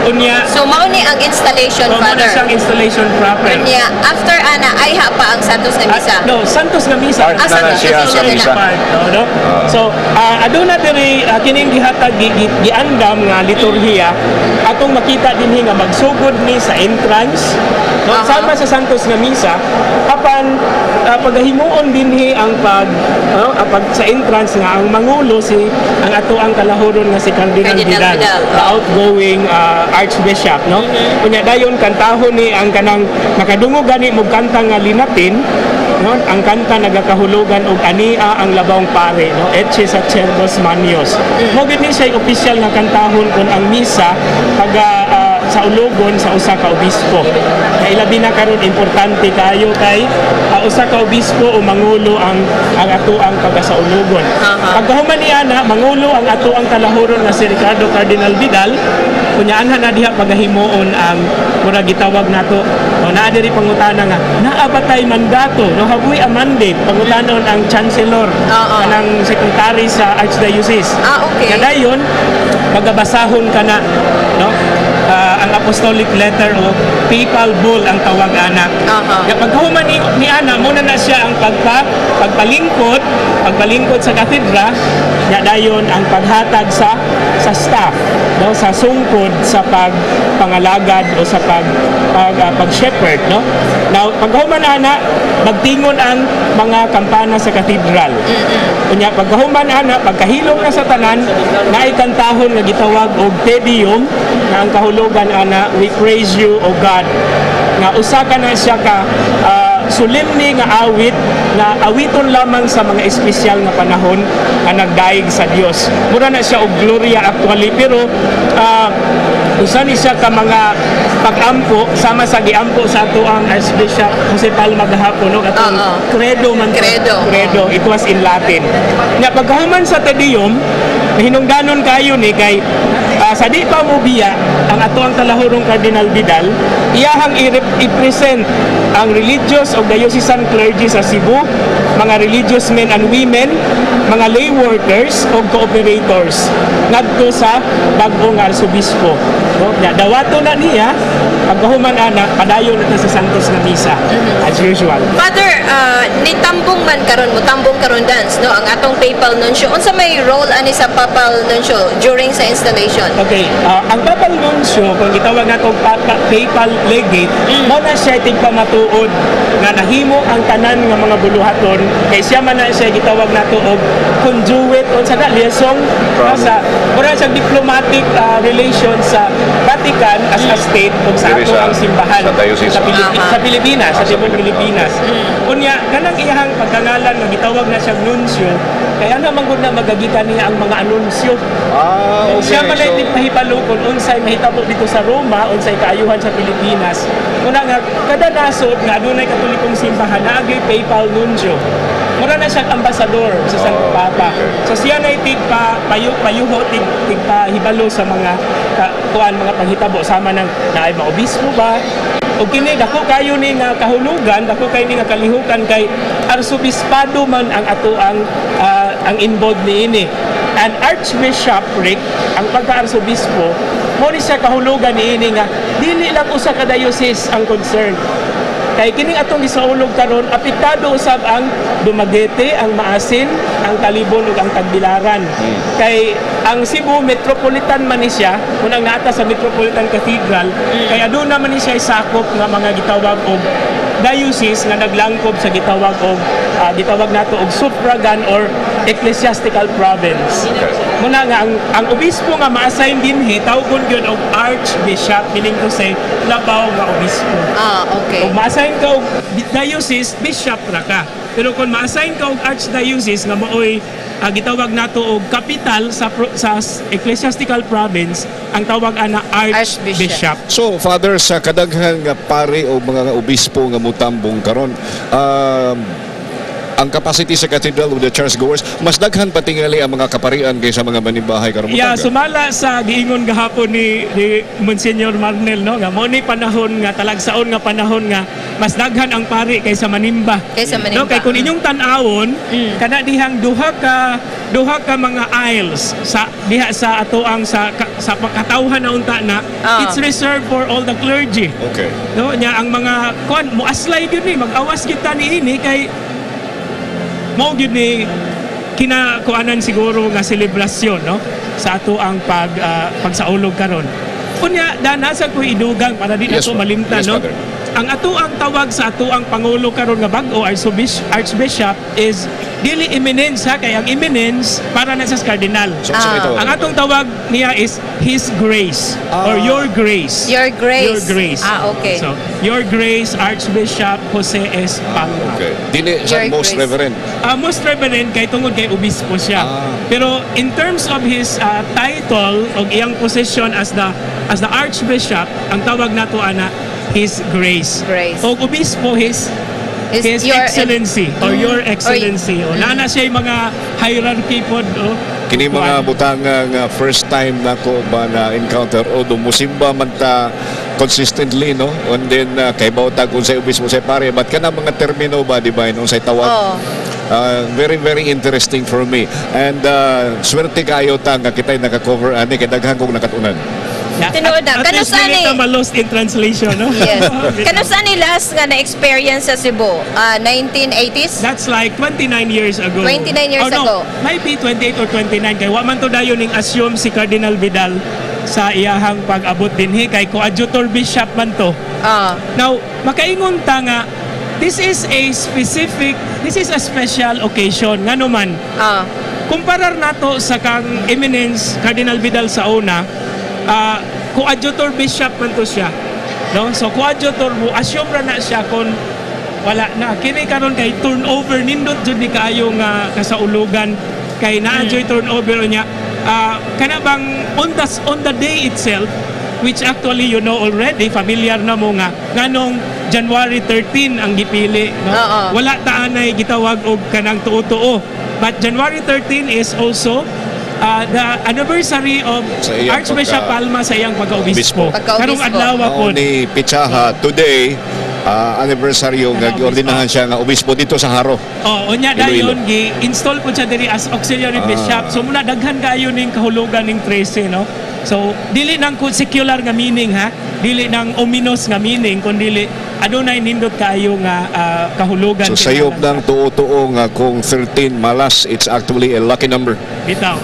unya. So mao ni ang installation, Father. Mao ni installation proper. Unya after ana ay pa ang Santos nga misa. No, Santos nga misa. Santos nga misa. No? So aduna diri kining gihatag giandam nga liturhiya atong makita dinhi nga magsugod ni sa entrance, no? Sama sa Santos nga misa apan pagahimuon dinhi ang pag sa entrance nga ang mangulo ang ato ang kalahuron nga si Cardinal Vidal, the outgoing Archbishop, no? Kunya dayon kantahon ni ang kanang nakadungog gani mo kanta nga linatin, no? Ang kanta nagakahulugan og ania ang labawng pare, no? Etche sacerdos manios. Mo gid ni siya official nga kantahon kun ang misa sa ulogon sa usa ka obispo. Kay labi na karon importante kayo kay usa ka obispo o mangulo ang ato ang pagasaulugon. Pagkahuman ni ana mangulo ang ato ang kalahuron nga si Ricardo Cardinal Vidal, kunya anha na diha pagahimuon ang mura gitawag nato o naa diri pangutana nga naa ba tay mandato, no? Haboy a mandate pangutanon ang chancellor kanang secretary sa Archdiocese. Okay. Kadayon magabasahon kana, no? Ang apostolic letter o papal bull ang tawag ana. Paghuman ni ana muna na siya ang pagpalingkod sa katedra, nya dayon ang paghatag sa staff, no? Sa sungkod sa pagpangalagad o sa pag-shepherd, no? Now paghuman ana magtingon ang mga kampana sa katedral. Kunya paghuman ana pagkahilom na sa tanan naay kantahon nga gitawag og Te Deum nga ang kahulugan ana we praise you O God, nga usa ka na siya ka solemne nga awit na awiton lamang sa mga espesyal nga panahon nga nagdaig sa Dios. Mura na siya og gloria actually, pero usa ni siya ka mga pag-ampo sama sa giampo sa ato ang Archbishop Jose Palma gahapon, no? Atong credo man credo, it was in Latin. Nya pagkahuman sa Te Deum hinungdanon kayo ni kay sa di pa mo biya ang ato ang talahurong Cardinal Vidal, iyahang i-present ang religious o diocesan clergy sa Cebu, mga religious men and women, mga lay workers o cooperators ngadto sa bag-ong arsobispo. No? Dawato na niya pagkahuman ana padayon na sa Santos na misa as usual. Father, nitambong man karon mo, tambong karon dance, no? Ang atong papal nuncio. Unsa may role ani sa papal nuncio during sa installation? Okay, ang papal nuncio, kung gitawag nato papal legate, mo na siya tigpamatuod nga nahimo ang tanan nga mga buluhaton, kay siya man na siya gitawag nato og conduit o sa liaison sa mura sa diplomatic relations sa Vatican as a state o sa ato ang simbahan sa Pilipinas, sa tibok Pilipinas. Unya kanang iyang pagkangalan nga gitawag na siya nuncio, kaya na man gud na magagikan niya ang mga anunsyo. Okay. Siya man ay pahibalo kung unsay mahitabo dito sa Roma, unsay kaayuhan sa Pilipinas. Kuna nga kada nasod nga adunay katolikong simbahan naagay papal nuncio. Mura na siya ambasador sa Santo Papa. So siya na payuho tigpahibalo sa mga mga panghitabo sama ng naay mga obispo ba. O kini dako kayo ni nga kahulugan, dako kayo ni nga kalihukan kay arsobispado man ang ato ang involved niini. And archbishopric, ang pagka-arsobispo, mo ni siya kahulugan niini nga dili lang usa ka diocese ang concern. Kay kining atong gisaulog karon apektado usab ang Dumaguete, ang Maasin, ang Talibon ug ang Tagbilaran. Kay ang Cebu metropolitan man ni siya, kunang naata sa Metropolitan Cathedral, kay aduna man ni siya sakop nga mga gitawag og diocese nga naglangkob sa gitawag nato og suffragan or ecclesiastical province. Muna nga ang obispo nga ma-assign dinhi tawgon gyud og archbishop, meaning to say labaw nga obispo. Okay. Kung ma-assign ka og diocese, bishop ra ka. Pero kung ma-assign ka og archdiocese nga maoy gitawag nato og capital sa ecclesiastical province, ang tawag ana archbishop. So Father, sa kadaghang pare o mga obispo nga mutambong karon, ang capacity sa Cathedral of the Churchgoers, mas daghan patingali ang mga kaparian kaysa mga manimbahay karon. Sumala sa giingon gahapon ni Monsignor Marnel, no, nga mo ni panahon nga talagsaon nga panahon nga mas daghan ang pari kaysa manimba. No, kay kun inyong tan-awon, kana dihang duha ka mga aisles sa diha sa atoang sa katawhan na unta na, it's reserved for all the clergy. Okay. No, nya ang mga muaslay gyud ni mag-awas kita niini kay mao gyud ni kinakuanan siguro nga selebrasyon, no, sa ato ang pagsaulog karon. Unya danasa ko idugang para di nato malimtan, no. Ang ato ang tawag sa ato ang pangulo karon nga bag-o archbishop is dili eminence, ha, kay ang eminence para na sa cardinal. Ang atong tawag niya is His Grace or Your Grace. Your Grace. Your Grace. Okay. So, Your Grace Archbishop Jose S. Palma. Okay. Dili sa Most Reverend. Most Reverend kay tungod kay obispo siya. Pero in terms of his title o iyang position as the Archbishop, ang tawag nato ana His Grace. O obispo His Excellency or Your Excellency. O nana siya yung mga hierarchy pod. Kini mga butang nga first time nako ba na encounter o musimba man ta consistently, no, and then kay bautag unsay obispo say pare, but kana mga termino ba divine unsay tawag. Very very interesting for me, and swerte kayo ta nga kitay naka-cover ani kay daghan kong nakatunan. Tinuod na. At least dili ka ma-lost in translation, no? Yes. Kano saan ni last nga na-experience sa Cebu? 1980s? That's like 29 years ago. 29 years ago. Maybe 28 or 29. Kaya waman to dayon ning assume si Cardinal Vidal sa iyahang pag-abot dinhi kay coadjutor bishop man to. Now, makaingon ta nga this is a special occasion nga naman. Kumparar nato sa kang eminence Cardinal Vidal sa una, coadjutor bishop man to siya, no? So coadjutor mo assume ra na siya kon wala na kini karon kay turnover nindot jud ni kaayo nga kasaulugan kay na-enjoy turnover niya kana bang on the day itself, which actually you know already, familiar na mo nga nganong January 13 ang gipili, no? Wala taanay gitawag og kanang tuo-tuo, but January 13 is also the anniversary of Sa iyang Archbishop Palma sa iyang pagka-obispo. Karong adlaw po. Ni Pitsaha today anniversary yung giordinahan siya nga obispo dito sa Haro. Unya dayon gi-install po siya diri as auxiliary bishop. So muna daghan kayo ning kahulugan ning 13, no? So dili nang secular nga meaning ha, dili nang ominous nga meaning kundi adunay nindot kayo nga kahulugan. So sayop ng tuo-tuo nga kung 13 malas, it's actually a lucky number. Bitaw.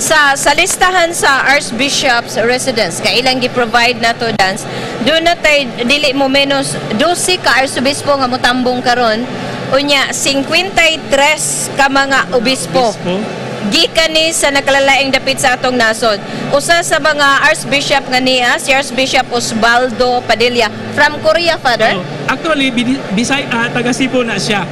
sa listahan sa Archbishop's residence kailang gi-provide na to dance doon na tay dili mo menos 12 ka arsobispo nga motambong karon unya 53 ka mga obispo. Gikan ni sa nakalalaing dapit sa atong nasod. Usa sa mga archbishop nga niya si Archbishop Osvaldo Padilla from Korea, Father. Actually bisay taga Cebu na siya.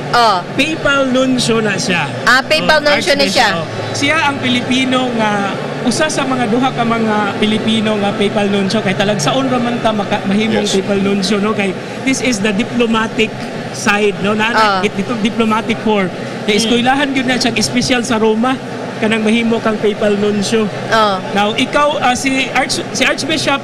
Papal nuncio na siya. Papal nuncio na siya. Siya ang Pilipino nga usa sa mga duha ka mga Pilipino nga papal nuncio kay talagsaon ra man ta mahimong papal nuncio, no, kay this is the diplomatic side, no, na itong diplomatic corps. Kay eskwelahan gyud na siya espesyal sa Roma kanang mahimo kang papal nuncio. Now ikaw si Archbishop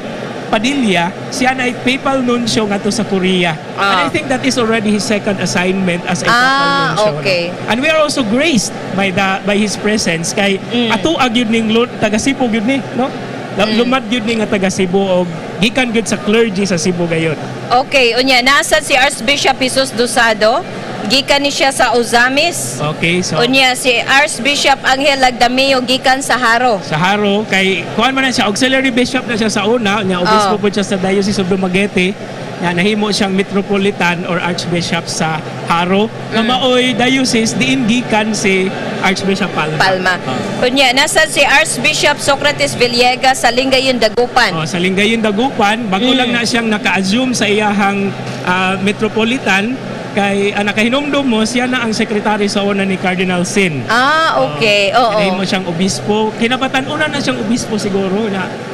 Padilla, siya na papal nuncio ngadto sa Korea. And I think that is already his second assignment as a papal nuncio. Okay. And we are also graced by his presence kay ato gyud ning taga Cebu gyud ni, no? Lumad gyud ni nga taga Cebu og gikan gyud sa clergy sa Cebu gayon. Okay, unya nasa si Archbishop Jesus Dosado, gikan ni siya sa Ozamis. Okay, so unya si Archbishop Angel Lagdameo gikan sa Haro. Sa Haro kay kuan man na siya auxiliary bishop na siya sa una, nya obispo po siya sa Diocese of Dumaguete. Nga nahimo siyang metropolitan or archbishop sa Haro na maoy diocese diin gikan si Archbishop Palma. Kunya nasa si Archbishop Socrates Villegas sa Lingayen Dagupan. Sa Lingayen Dagupan bago lang na siyang naka-assume sa iyahang metropolitan kay nakahinumdum mo siya na ang sekretary sa una ni Cardinal Sin. Okay. Nahimo siyang obispo. Kinapatan-una na siyang obispo siguro na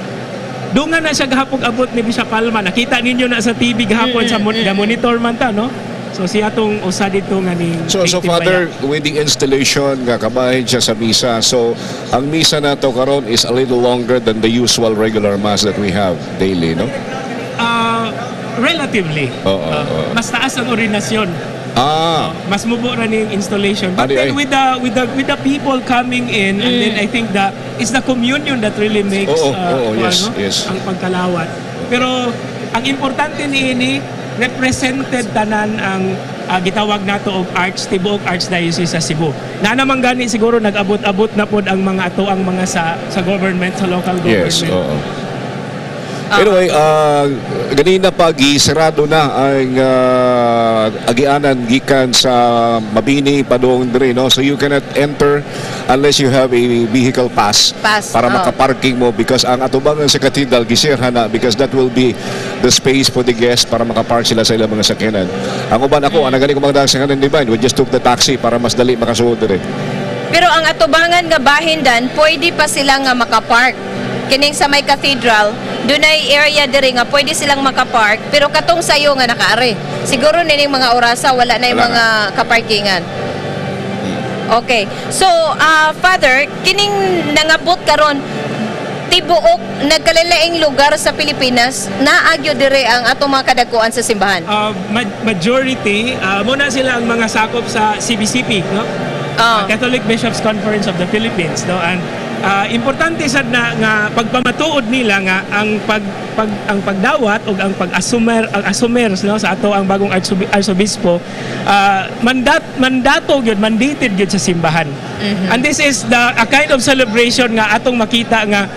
dungan na siya gahapon-abot ni Bishop Palma. Nakita ninyo na sa TV gahapon sa monitor man ta, no? So siya tong usa dito nga ni So Father, with the installation nga kabahin siya sa misa. So ang misa nato karon is a little longer than the usual regular mass that we have daily, no? Relatively. Mas taas ang ordinasyon. Mas mubo ra ning installation. But then with the people coming in, and then I think that it's the communion that really makes ang pagkalawat. Pero ang importante niini represented tanan ang gitawag nato og tibuok Archdiocese sa Cebu. Na naman gani siguro nag-abot-abot na pod ang mga ato ang mga sa government, sa local government. Yes, Anyway, ganina pa gisirado na ang agianan gikan sa Mabini padung diri, no? So you cannot enter unless you have a vehicle pass para makaparking mo, because ang atubangan sa cathedral gisirhan na because that will be the space for the guests para makapark sila sa ilang mga sakyanan. Ang uban ako, anagani ko mga sakyanan divine, we just took the taxi para mas dali makasuod diri. Pero ang atubangan nga bahindan, pwede pa sila nga makapark. Kining sa may cathedral, doon ay area diri nga pwede silang makapark, pero katong sayo nga nakaari. Siguro nining mga orasa wala na yung mga kaparkingan. Okay. So, Father, kining nangabot karon tibuok nagkalalaing lugar sa Pilipinas, naagyo dire ang atong mga kadagkuan sa simbahan. Majority muna sila ang mga sakop sa CBCP, no? Catholic Bishops Conference of the Philippines, no? And importante sad na nga pagpamatuod nila nga ang pagdawat o ang pag-assumer no, sa ato ang bagong arsobispo mandato gyud, mandated gyud sa simbahan. And this is a kind of celebration nga atong makita nga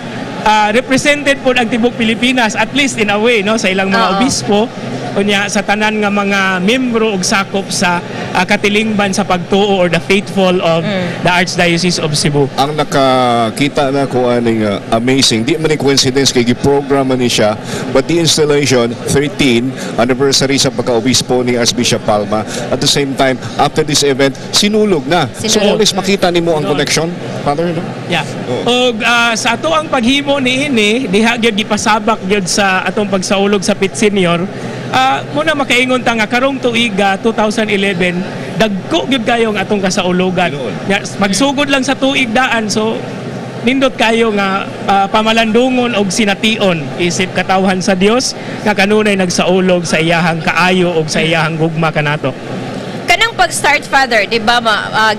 represented po ang tibok Pilipinas, at least in a way, no, sa ilang mga obispo unya sa tanan nga mga membro ug sakop sa katilingban sa pagtuo or the faithful of the Archdiocese of Cebu. Ang nakakita na ko aning amazing, di man ni coincidence kay gi-program man ni siya, but the installation 13 anniversary sa pagka-obispo ni Archbishop Palma, at the same time after this event sinulog na. So always makita nimo ang connection, Father, no? Yeah. Og sa ato ang paghimo niini diha gyud gipasabak gyud sa atong pagsaulog sa Pit Senior. Muna makaingon ta nga karong tuig 2011 dagko gyud kayo ang atong kasaulogan. Magsugod lang sa tuig daan, so nindot kayo nga pamalandungon og sination isip katawhan sa Dios nga kanunay nagsaulog sa iyahang kaayo og sa iyahang gugma kanato. Kanang pag-start, Father, di ba,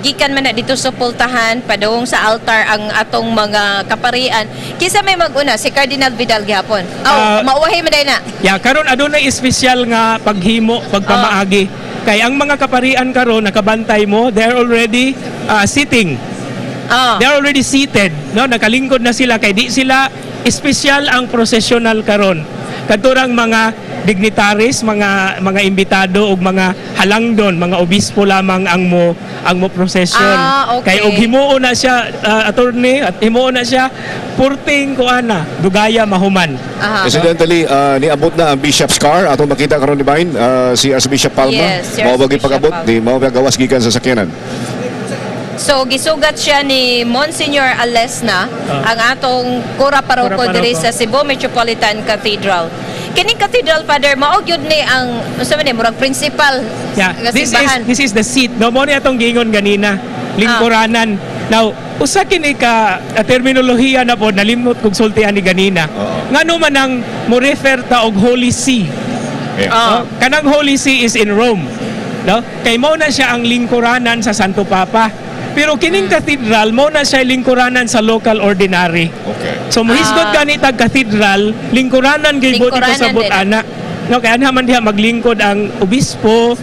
gikan man na dito sa pultahan, padung sa altar ang atong mga kaparian. Kisa may mag-una, si Cardinal Vidal gihapon. Mauwahay man day na. Yeah, karon adunay espesyal nga paghimo, pagpamaagi. Kay ang mga kaparian karon nakabantay mo, they're already sitting. They're already seated, no? Nakalingkod na sila kay di sila espesyal ang prosesyonal karon. Katurang mga dignitaries, mga imbitado ug mga halangdon, mga obispo lamang ang mo procession. Okay. Kay og himuon na siya attorney at himuon na siya purting kuana dugaya mahuman. Incidentally, niabot na ang Bishop's car atong makita karon ni Bain, si Archbishop Palma. Yes, si mao bagi Archbishop pag-abot, di mao gawas gikan sa sakyanan. So gisugat siya ni Monsignor Alesna ang atong kura paroko diri sa Cebu Metropolitan Cathedral. Kining cathedral, Father, mao gyud ni ang unsa man ni murag principal. Yeah, this is the seat. No mo ni atong giingon ganina, lingkuranan. Now, usa kini ka terminolohiya na po nalimot kog sultian ni ganina. Ngano man ang mo refer ta og Holy See. Kanang Holy See is in Rome. No? Kay mao na siya ang lingkuranan sa Santo Papa. Pero kining cathedral mo na siya lingkuranan sa local ordinary. Okay. So mohisgot gani tag cathedral, lingkuranan gyud dito sa butana. No, kay anha man diha maglingkod ang obispo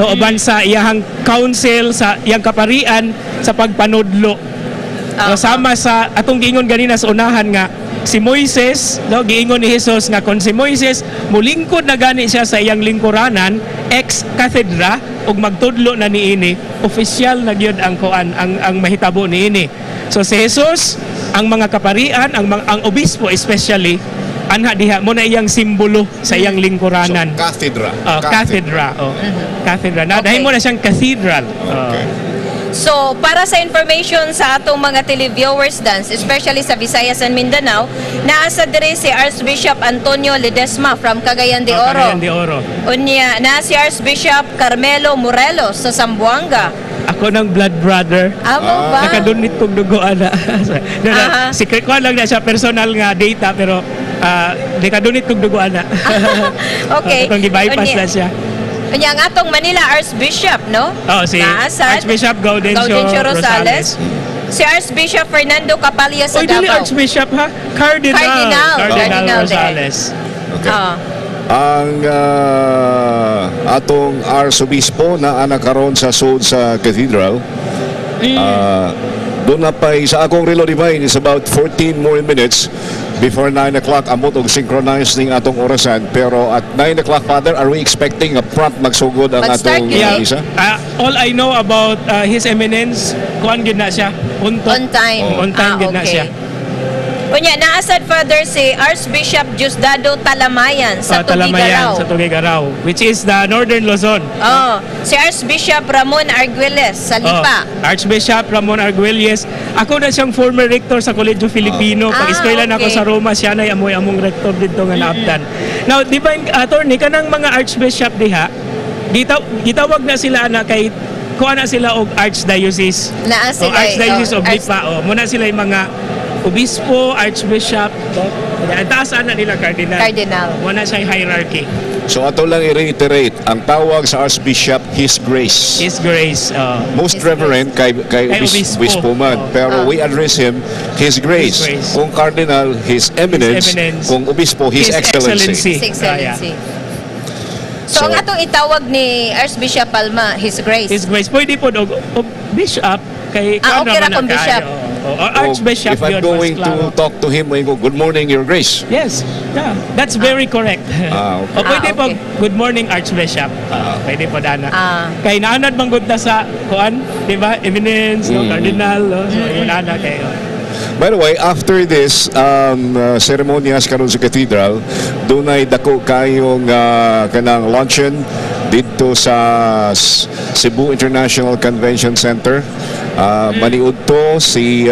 no uban sa iyang council sa iyang kaparian sa pagpanudlo. No, sama sa atong giingon ganina sa unahan nga si Moises, no, giingon ni Jesus nga kung si Moises mulingkod na gani siya sa iyang lingkuranan ex cathedra ug magtudlo na niini, opisyal na gyud ang kuan ang mahitabo niini. So si Jesus, ang mga kaparian, ang obispo especially anha diha mo na iyang simbolo sa iyang lingkuranan. So, cathedra. Cathedra. Cathedra. Na dahil mo na siyang cathedral. So, para sa information sa atong mga televiewers dance, especially sa Visayas and Mindanao, naasa diri si Archbishop Antonio Ledesma from Cagayan de Oro. Cagayan de Oro. Unya, na si Archbishop Carmelo Morelos sa Zamboanga. Ako ng blood brother. Amo ba? Nakadunit kong dugo ana. Secret ko lang na siya personal nga data pero nakadunit kong dugo ana. Okay. Kung i-bypass na siya. Kanya ang atong Manila Archbishop, no? Si Archbishop Gaudencio Rosales. Si Archbishop Fernando Capalla sa Davao. Dili Archbishop ha? Cardinal Rosales. Okay. Ang atong Arsobispo na anak karon sa sud sa cathedral. Doon na pa sa akong relo divine is about 14 more minutes before 9 o'clock amot og synchronized ning atong orasan. Pero at 9 o'clock, Father, are we expecting a prompt magsugod ang atong isa? All I know about His Eminence, kuan gid na siya. On time. On time gid na siya. Kunya, naasad, Father, si Archbishop Diosdado Talamayan sa Tugigaraw. Sa Tugigaraw, which is the Northern Luzon. Si Archbishop Ramon Arguelles sa Lipa. Archbishop Ramon Arguelles. Ako na siyang former rector sa Koledyo Filipino. Pag-eskwela na ako sa Roma, siya na among rector dito nga naabdan. Now, di ba, attorney, kanang mga archbishop diha, gitawag na sila na kay kuha na sila og archdiocese. Archdiocese of Lipa. Muna sila yung mga obispo, archbishop, ang taas na nila cardinal. Wala siya hierarchy. So ato lang i-reiterate, ang tawag sa Archbishop, His Grace. His Grace. Most Reverend kay obispo man. Pero we address him, His Grace. Kung Cardinal, His Eminence. Kung obispo, His Excellency. So ang atong itawag ni Archbishop Palma, His Grace. His Grace. Pwede po bishop kay okay ra kung bishop. Archbishop. If I'm going to talk to him, I go, good morning, Your Grace. Yes, that's very correct. O pwede po, good morning, Archbishop. Pwede po dana. Kay naanad bang gud sa kuan, di ba? Eminence, Cardinal, so yun ana kayo. By the way, after this ceremonias karon sa cathedral, dunay dako kayong kanang luncheon dito sa Cebu International Convention Center. Maniud to si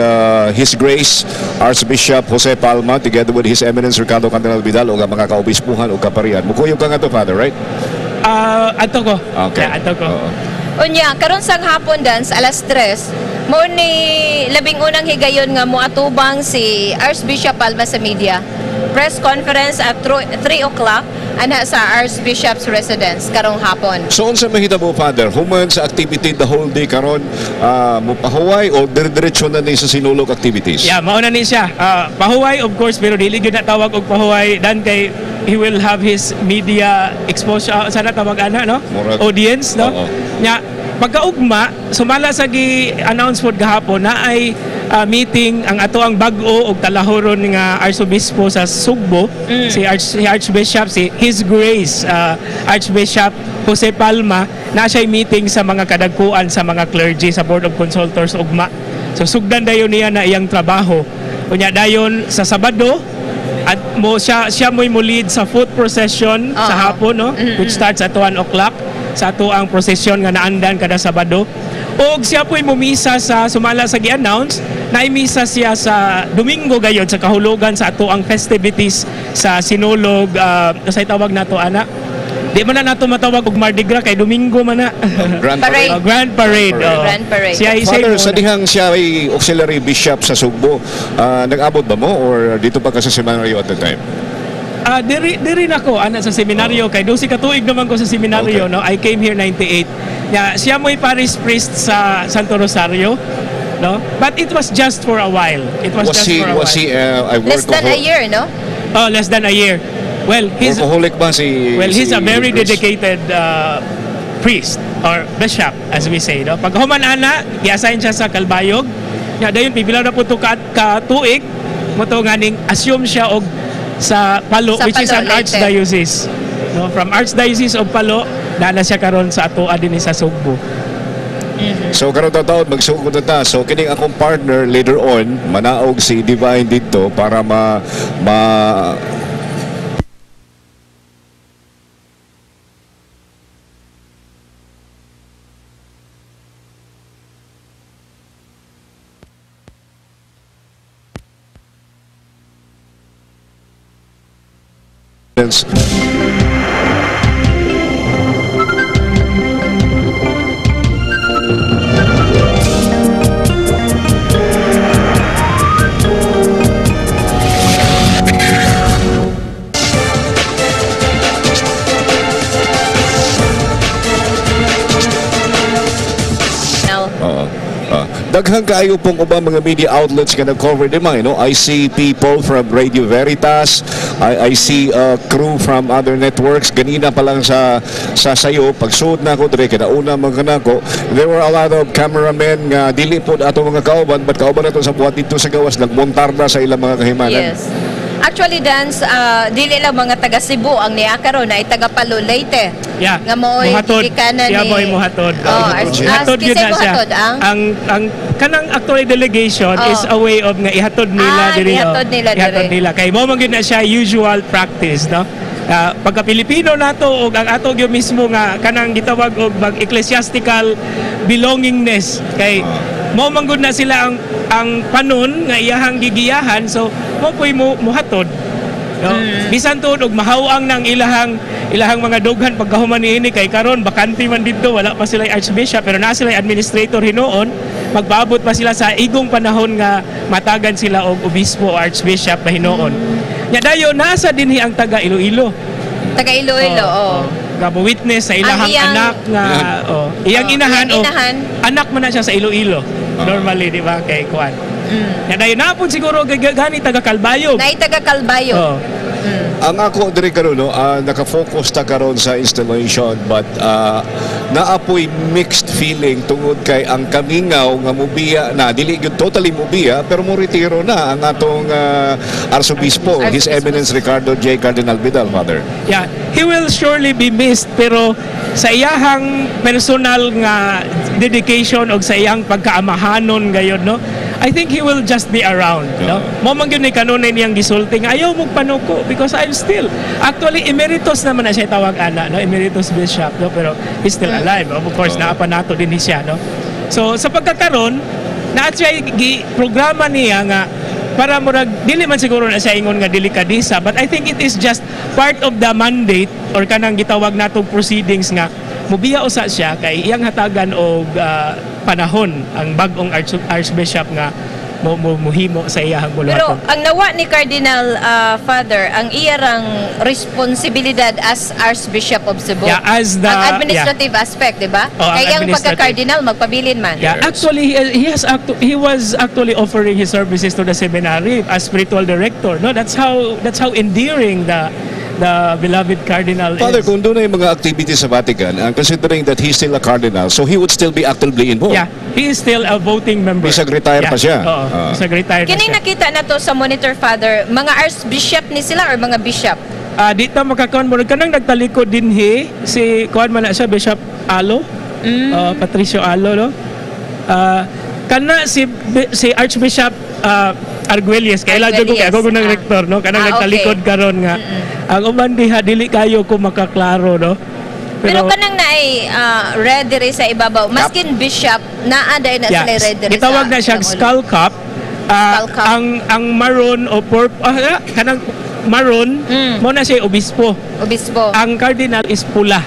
His Grace Archbishop Jose Palma together with His Eminence Ricardo Cardinal Vidal o mga kaobispuhan o kaparian. Mukuyog ka nga to, Father, right? Ato ko. Okay. Ato ko. Unya, karon sang hapon dance, alas 3, Mo ni labing unang higayon nga moatubang si Archbishop Palma sa media. Press conference at 3 o'clock ana sa Archbishop's residence karong hapon. So unsa mahita mo, Father? Human sa activity the whole day karon, mo pahuway o dire-diretso na ni sa sinulog activities? Yeah, mauna ni siya. Pahuway of course, pero dili gyud na tawag og pahuway dan kay he will have his media exposure sana tawag ana no? Audience no. Nya pagkaugma sumala sa gi-announce pod gahapon na ay meeting ang ato ang bag-o og talahoron nga Arsobispo sa Sugbo, si Archbishop, si His Grace Archbishop Jose Palma, na siya meeting sa mga kadagkuan sa mga clergy sa Board of Consultors ugma. So sugdan dayon niya na iyang trabaho. Unya dayon sa Sabado at siya mo lead sa foot procession sa hapon no, which starts at 1 o'clock sa ato ang procession nga naandan kada Sabado. Og siya po'y mumisa sa sumala sa gi-announce na imisa siya sa Domingo gayod sa kahulugan sa ato ang festivities sa Sinulog, sa tawag nato ana. Di man na nato matawag og Mardi Gras kay Domingo man na. Grand Parade. Grand Parade. Grand Parade. Father, sa dihang siya ay auxiliary bishop sa Sugbo, nag-abot ba mo or dito pa ka sa seminaryo at the time? Diri na ko ana sa seminaryo kay 12 ka tuig naman ko sa seminaryo no. I came here 98. Yeah, siya mo'y parish priest sa Santo Rosario, no? But it was just for a while. It was just for a while. Was he less than a year, no? Oh, less than a year. Well, he's workaholic ba si? Well, he's a very dedicated priest or bishop, as we say, no? Pag human ana, i-assign siya sa Kalbayog. Ya, dayon pipilaw na po to ka tuig, mo to ganing assume siya og sa Palo, which is an archdiocese. No, from Archdiocese of Palo, na siya karon sa atoa din sa Sugbo. So karon taon magsugod na ta. So kining akong partner later on manaog si Divine dito para ma daghang kaayo pong ubang mga media outlets nga nag-cover din mga, no? I see people from Radio Veritas, I see a crew from other networks. Ganina pa lang sa sayo, pagsuod na ako, dire kinauna mga ko, there were a lot of cameramen nga dili po ato mga kauban, but kauban nato sa buhat dito sa gawas, nagmontar na sa ilang mga kahimanan. Yes. Actually, Dance, dili lang mga taga Cebu ang niya karon na taga Palo Leyte. Yeah. Nga mo'y gikanan siya ni... mo'y muhatod. Muhatod yun na siya. Ang kanang actually delegation is a way of nga ihatod nila diri. Ihatod nila. Kay mo man gyud na siya usual practice, no? Pagka Pilipino nato og ang ato gyud mismo nga kanang gitawag og ecclesiastical belongingness kay mo man gud na sila ang panon nga iyahang gigiyahan, so mo po'y muhatod. No? Bisan tuod og mahawang ng ilahang mga dughan pagkahuman niini kay karon bakante man dito, wala pa sila archbishop pero na sila administrator hinuon, magpaabot pa sila sa igong panahon nga matagan sila og obispo o archbishop na hinuon. Nya dayon nasa dinhi ang taga Iloilo. Taga Iloilo, Gabo witness sa ilahang anak nga iyang inahan anak man na siya sa Iloilo. Normally, di ba, kay Kuan. Yan dayon na po siguro gani taga Kalbayog. Nay taga Kalbayog. Ang ako diri karon no, naka-focus ta karon sa installation, but naapoy mixed feeling tungod kay ang kamingaw nga mubiya na dili gyud totally mubiya pero mo retiro na ang atong Arsobispo, His Eminence Ricardo J. Cardinal Vidal, Father. Yeah, he will surely be missed pero sa iyahang personal nga dedication og sa iyang pagkaamahanon gayud no, I think he will just be around, no? Mo man gyud ni kanunay niyang gisulti nga ayaw mo panuko because I'm still actually emeritus naman na siya tawag ana, no? Emeritus bishop, no? Pero he's still alive. Of course, naapa nato din siya, no? So sa pagkakaron na siya programa niya nga para murag dili man siguro na siya ingon nga delikadisa, but I think it is just part of the mandate or kanang gitawag natong proceedings nga mubiya usa siya kay iyang hatagan og panahon ang bag-ong Archbishop nga muhimo sa iyahang Pero buluhaton. ang nawa ni Cardinal Father, ang iyarang responsibilidad as Archbishop of Cebu. Yeah, as the ang administrative aspect, di ba? Oh, ang Kaya ang administrative. pagka-cardinal, magpabilin man. Yeah, actually he was actually offering his services to the seminary as spiritual director. No, that's how endearing the beloved cardinal Father, is. kung doon ay mga activities sa Vatican, considering that he's still a cardinal, so he would still be actively involved. Yeah, he is still a voting member. Bisag retire pa siya. Oo, bisag retire pa Kining siya. nakita na to sa Monitor Father, mga Archbishop ni sila or mga Bishop? Di ta makakaon mo kanang nagtalikod din si kuan man na siya Bishop Alo. Patricio Alo, no. Kana si Archbishop Arguelles kay ladyo ko kay ako nang rektor, no, kanang nagtalikod karon nga. Ang uban diha dili kayo ko makaklaro, no. Pero kanang naay red diri sa ibabaw, maskin Bishop naa day na sila red diri. Gitawag na siyang skull cap. Ang maroon o kanang maroon mo na siya obispo. Ang cardinal is pula.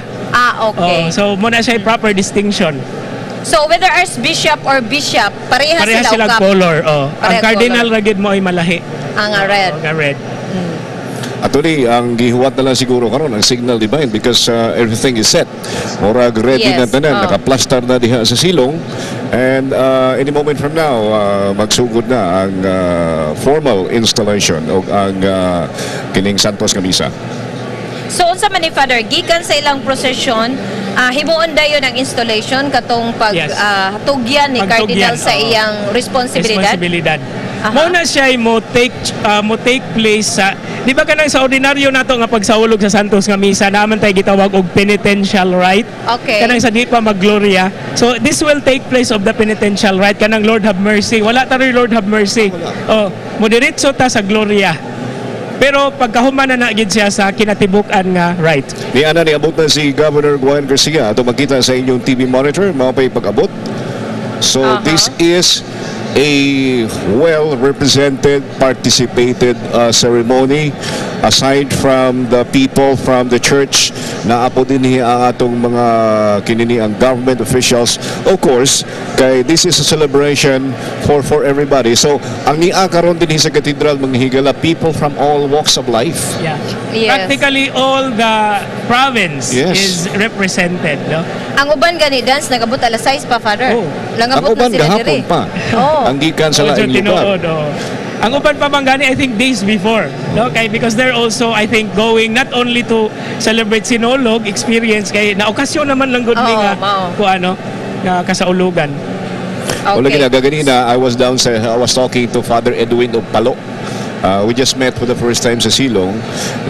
Okay. So mo na siya proper distinction. So whether Archbishop or Bishop, pareha silang sila color. Ang cardinal ragid mo ay malahi. Ang red. Ang red. Actually, ang gihuwat na lang siguro karon ang signal divine because everything is set. Murag ready na tanan, naka-plaster na diha sa silong. And any moment from now, magsugod na ang formal installation o ang kining Santos nga misa. So unsa man ni Father, gikan sa ilang prosesyon, himuon dayon ang installation katong tugyan ni Cardinal sa iyang responsibilidad. Mo na siya mo take place sa di ba kanang sa ordinaryo nato nga pagsahulog sa Santos nga misa naman tay gitawag og penitential rite. Okay. Kanang sa di pa maggloria. So this will take place of the penitential rite kanang Lord have mercy. Wala ta rin Lord have mercy. Mo diretso ta sa gloria. Pero pagkahuman na gid siya sa kinatibuk-an nga right. Ni ana ni abot na si Governor Juan Garcia ato makita sa inyong TV monitor mao pay pag-abot. So this is a well-represented, participated ceremony aside from the people from the church na apo dinhi ang atong mga kinini ang government officials. Of course, kay this is a celebration for everybody. So ang nia karon dinhi sa cathedral manghigala people from all walks of life. Yeah. Yes. Practically all the province is represented, no? Ang uban gani dance nagabot alas 6 pa, Father. Ang Langabot uban na sila gahapon diri. pa. Ang gikan sa laing lugar. Ang uban pa man gani I think days before, no? Kay because they're also I think going not only to celebrate Sinolog experience kay na okasyon naman lang gud nga ko ano nga kasaulugan. Okay. Wala ganina I was talking to Father Edwin of Palo. We just met for the first time sa Silong.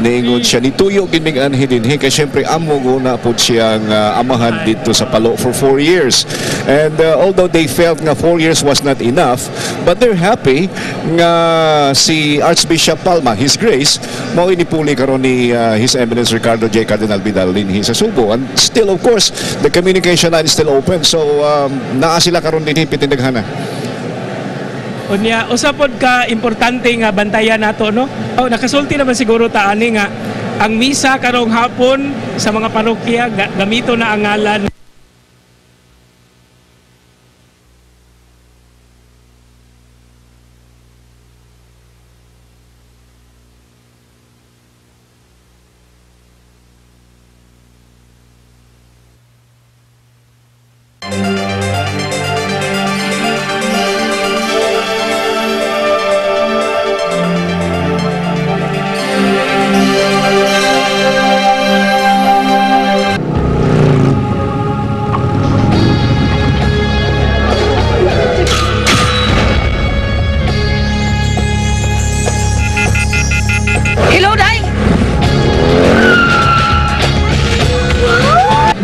Niingon siya, nituyo gining anhi dinhi kay syempre amo go na pud siyang amahan dito sa Palo for 4 years. And although they felt nga 4 years was not enough, but they're happy nga si Archbishop Palma, His Grace, mao inipuli karon ni His Eminence Ricardo J. Cardinal Vidal dinhi sa Subo. And still of course, the communication line is still open. So naa sila karon dinhi pitindaghana. Unya usapod ka importante nga bantayan nato, no? Nakasulti naman siguro ta ani nga ang misa karong hapon sa mga parokya gamito na ang ngalan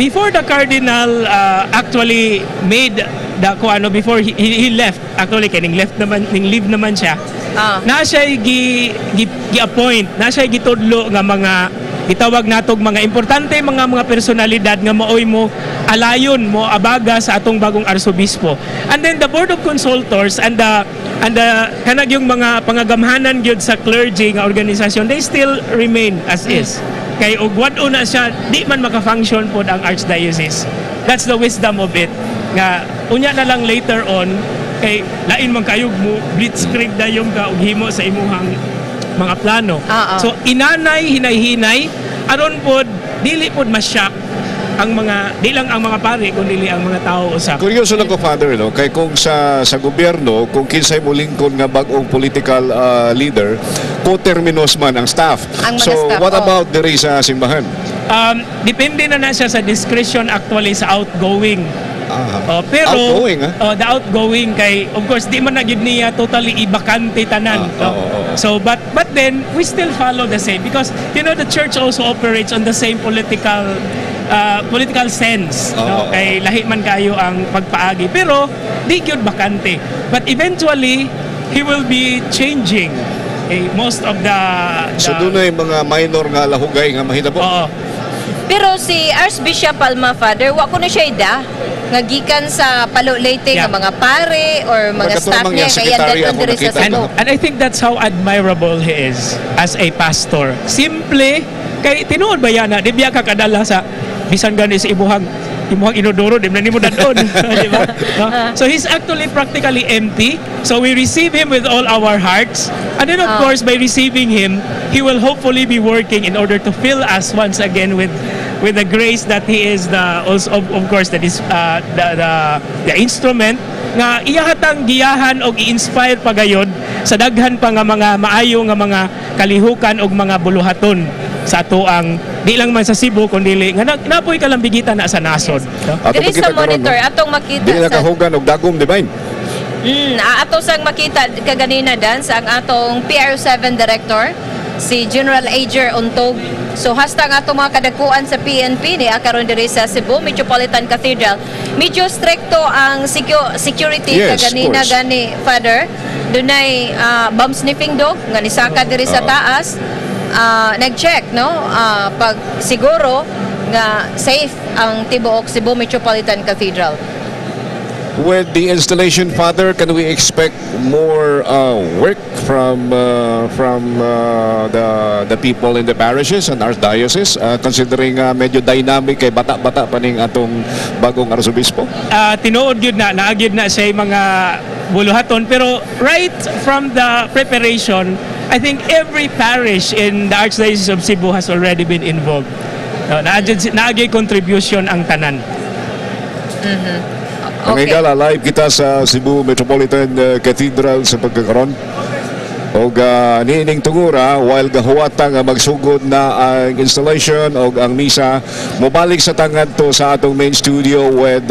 before the cardinal actually made the before he left actually kining leave naman siya na siya gi-appoint na siya gitudlo nga mga gitawag natog mga importante mga personalidad nga maoy mo alayon mo abaga sa atong bagong arsobispo. And then the board of consultors and the kanag yung mga pangagamhanan gyud sa clergy nga organisasyon, they still remain as is. Kay ug wad una siya di man maka-function pod ang archdiocese. That's the wisdom of it. nga unya na lang later on kay lain man kayog mo blitzkrieg dayon ka og himo sa imuhang mga plano. So inanay hinay-hinay aron pod dili pod ma-shock ang mga di lang ang mga pare kundi ang mga tao usap. Kuryoso lang ko, Father, no? Kay kung sa gobyerno, kung kinsay mo lingkod nga bagong political leader, co-terminus man ang staff. So staff, what about diri sa simbahan? Depende na siya sa discretion actually sa outgoing. Pero outgoing, the outgoing kay of course di man na gid niya totally ibakante tanan. So but then we still follow the same because you know the church also operates on the same political sense, no? Kay lahi man kayo ang pagpaagi pero di gyud bakante, but eventually he will be changing most of the so dunay mga minor nga lahugay nga mahitabo. Pero si Archbishop Palma, Father, wa ko na siya ida nga gikan sa Palo Leyte nga mga pare or mga staff niya kaya dito diri sa Cebu. And I think that's how admirable he is as a pastor. Simple kay tinuod ba yana di biya ka kadala sa bisan gani sa imuhang inodoro di man nimo dadon, di ba? So he's actually practically empty. So we receive him with all our hearts. And then of course by receiving him, he will hopefully be working in order to fill us once again with the grace that he is the also of course that is the instrument nga iyahatang giyahan og i-inspire pagayod sa daghan pa nga mga maayo nga mga kalihukan og mga buluhaton sa atoang di lang man sa Cebu kundi nga napoy kalambigitan na sa nasod. Diri sa monitor atong makita di nakahugan og dagom divine. Ato sang makita kaganina dan sa ang atong PR7 director si General Ager Untog. So hasta nga itong mga kadakuan sa PNP ni karon diri sa Cebu Metropolitan Cathedral. Medyo stricto ang security kaganina gani, Father. Dunay bomb sniffing dog nga nisaka diri sa taas. Nag-check, no? Pag siguro nga safe ang tibuok Cebu Metropolitan Cathedral. With the installation, Father, can we expect more work from the people in the parishes and archdiocese, considering medyo dynamic kay bata-bata pa ning atong bagong arsobispo? Tinuod yun na, naagyod na siya mga buluhaton, pero right from the preparation, I think every parish in the Archdiocese of Cebu has already been involved. Naagay contribution ang tanan. Ang igala, live kita sa Cebu Metropolitan Cathedral sa pagkakaroon. O niining tungura, while gahuwata nga magsugod na ang installation o ang misa, mobalik sa tangad to sa atong main studio with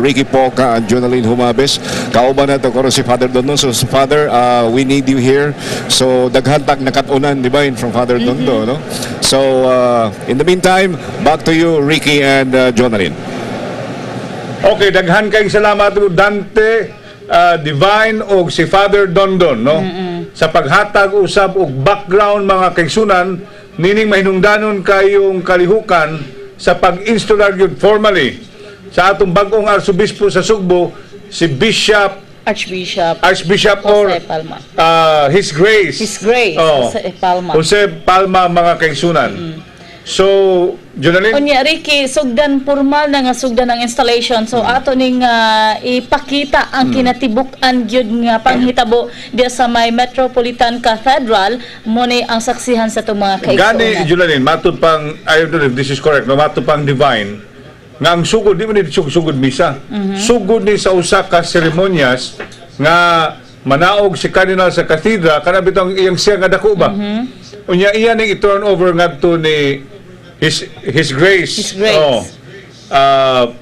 Ricky Poca and Jonaline Humabes. Kauban na to karon si Father Dondo. So Father, we need you here. So daghan tag nakatunan, di ba, from Father Dondo, no? So in the meantime, back to you, Ricky and Jonaline. Okay, daghan kayong salamat po Dante, Divine o si Father Dondon, no? Sa paghatag usab og background mga kaigsunan nining mahinungdanon kayong kalihukan sa pag-installar yun formally sa atong bagong arsobispo sa Sugbo, si Archbishop or Palma. His Grace Jose Palma. Jose Palma mga kaigsunan. So, Jonaline? Unya, Ricky, sugdan formal na nga sugdan ang installation. So, ato ning ipakita ang kinatibuk-an gyud nga panghitabo diya sa may Metropolitan Cathedral mo ni ang saksihan sa itong mga kaigsunan. Gani, Jonaline, matod pang, I don't know if this is correct, no, matod pang Divine, nga ang sugod, di mo ni sugod misa. Sugod ni sa usa ka seremonyas nga manaog si Cardinal sa Cathedral, kanabit ang iyang siya nga dako ba? Unya, iyan ang i-turn over nga to ni His Grace.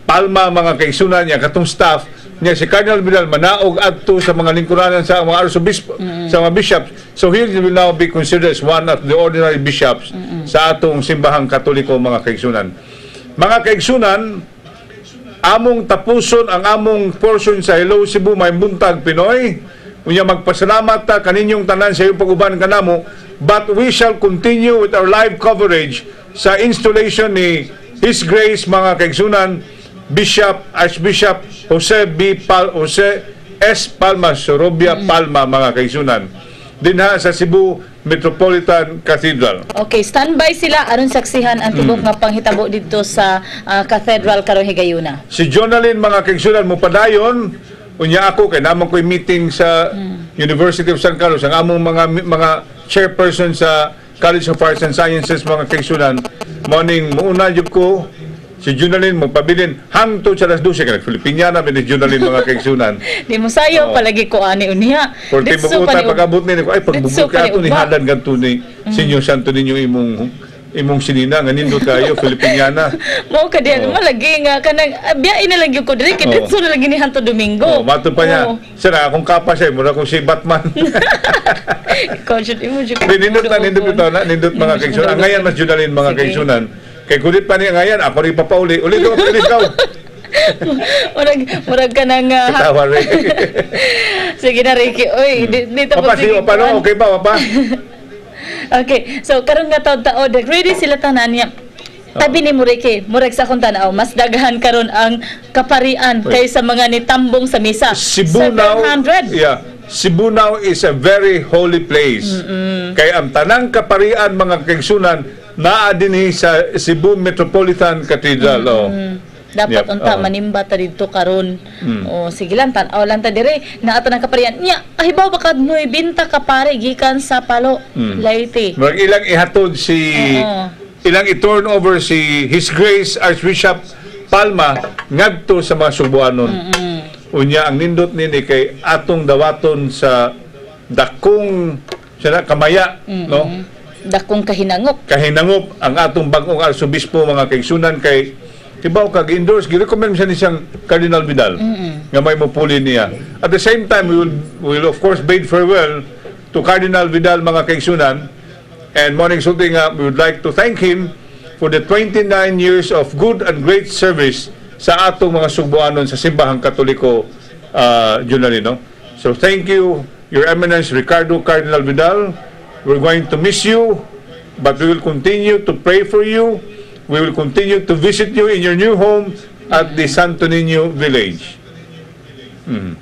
Palma mga kaigsunan niya, katong staff niya, si Cardinal Vidal manaog adto sa mga lingkuranan sa mga arsobispo, sa mga bishops. So he will now be considered as one of the ordinary bishops sa atong simbahang Katoliko mga kaigsunan. Mga kaigsunan, among tapuson ang among portion sa Hello Cebu May Buntag Pinoy. Unya magpasalamat ta kaninyong tanan sa iyong pag-uban kanamo, but we shall continue with our live coverage sa installation ni His Grace mga kaigsunan, Archbishop Jose S. Palma Sorobia Palma mga kaigsunan. dinha sa Cebu Metropolitan Cathedral. Okay, standby sila aron saksihan ang tibok nga panghitabo dito sa Cathedral karong higayuna. Si Jonalyn mga kaigsunan mo padayon unya ako kay naman ko'y meeting sa University of San Carlos ang among mga chairperson sa College of Arts and Sciences mga kaigsunan morning muuna jud ko si Jonalyn mo pabilin hangtod sa alas 12 kay Filipiniana ni Jonalyn mga kaigsunan. Di mo sayo palagi ko ani unya. Porque bukuta pag-abot ni ko ay pagbubuk ka ato ni hadan ganto ni Senyor Santo ninyo imong sinina nga nindot kayo Filipiniana. Mo ka diyan malagi nga kanang biyain na lang gyud ko diri kay ditso na lagi ni Santo Domingo. Mato pa niya. Sira akong kapa siya mura ko si Batman. Conscious imo jud. Nindot mga kaigsunan. Ngayon mas Jonalyn mga kaigsunan. Kay kulit pa niya ngayon, ako rin papauli. Ulit daw. Murag ka nang... Katawa rin. Sige na, Ricky. Uy, dito po. Papa, paano? Okay ba, Papa? Okay. So, karon nga taon-taon, ready sila tanan niya. Tabi ni Ricky, murag sa akong tanaw, mas daghan karon ang kaparian kaysa mga nitambong sa misa. Cebu now, Cebu now is a very holy place. Kaya ang tanang kaparian mga kaigsunan naa dinhi sa Cebu Metropolitan Cathedral. Dapat unta manimba ta didto karon. Sige lang tan-aw lang ta dire naa ta nang kaparian. Nya ahibaw ba kad 90 ka pare gikan sa Palo, Leyte. Mag ilang ihatod ilang i-turn over si His Grace Archbishop Palma ngadto sa mga Subuanon. Unya ang nindot nini kay atong dawaton sa dakong kamaya, no? Dakong kahinangop ang atong bagong arsobispo mga kaigsunan kay tibaw kag endorse gi-recommend siya ni siyang Cardinal Vidal nga may mupuli niya. At the same time we will of course bid farewell to Cardinal Vidal mga kaigsunan and morning something we would like to thank him for the 29 years of good and great service sa atong mga Subuanon sa Simbahang Katoliko Jonalyn, no? So thank you Your Eminence Ricardo Cardinal Vidal. We're going to miss you, but we will continue to pray for you. We will continue to visit you in your new home at the Santo Niño Village.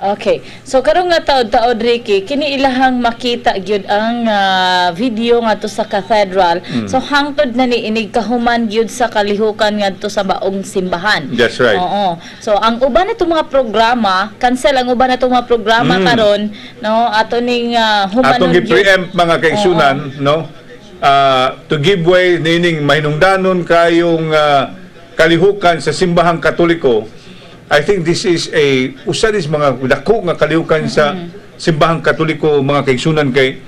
Okay. So karong nga taod-taod Ricky, kini ilahang makita gyud ang video ngadto sa cathedral. So hangtod na ni inig kahuman gyud sa kalihukan ngadto sa baong simbahan. That's right. Oo. So ang uban natong mga programa, cancel ang uban natong mga programa karon, no? Ato ning humanon atong gi-preempt mga kaigsunan, no? To give way nining mahinungdanon kayong kalihukan sa simbahang Katoliko. I think this is usa dis mga dako nga kalihukan sa simbahang Katoliko mga kaigsunan kay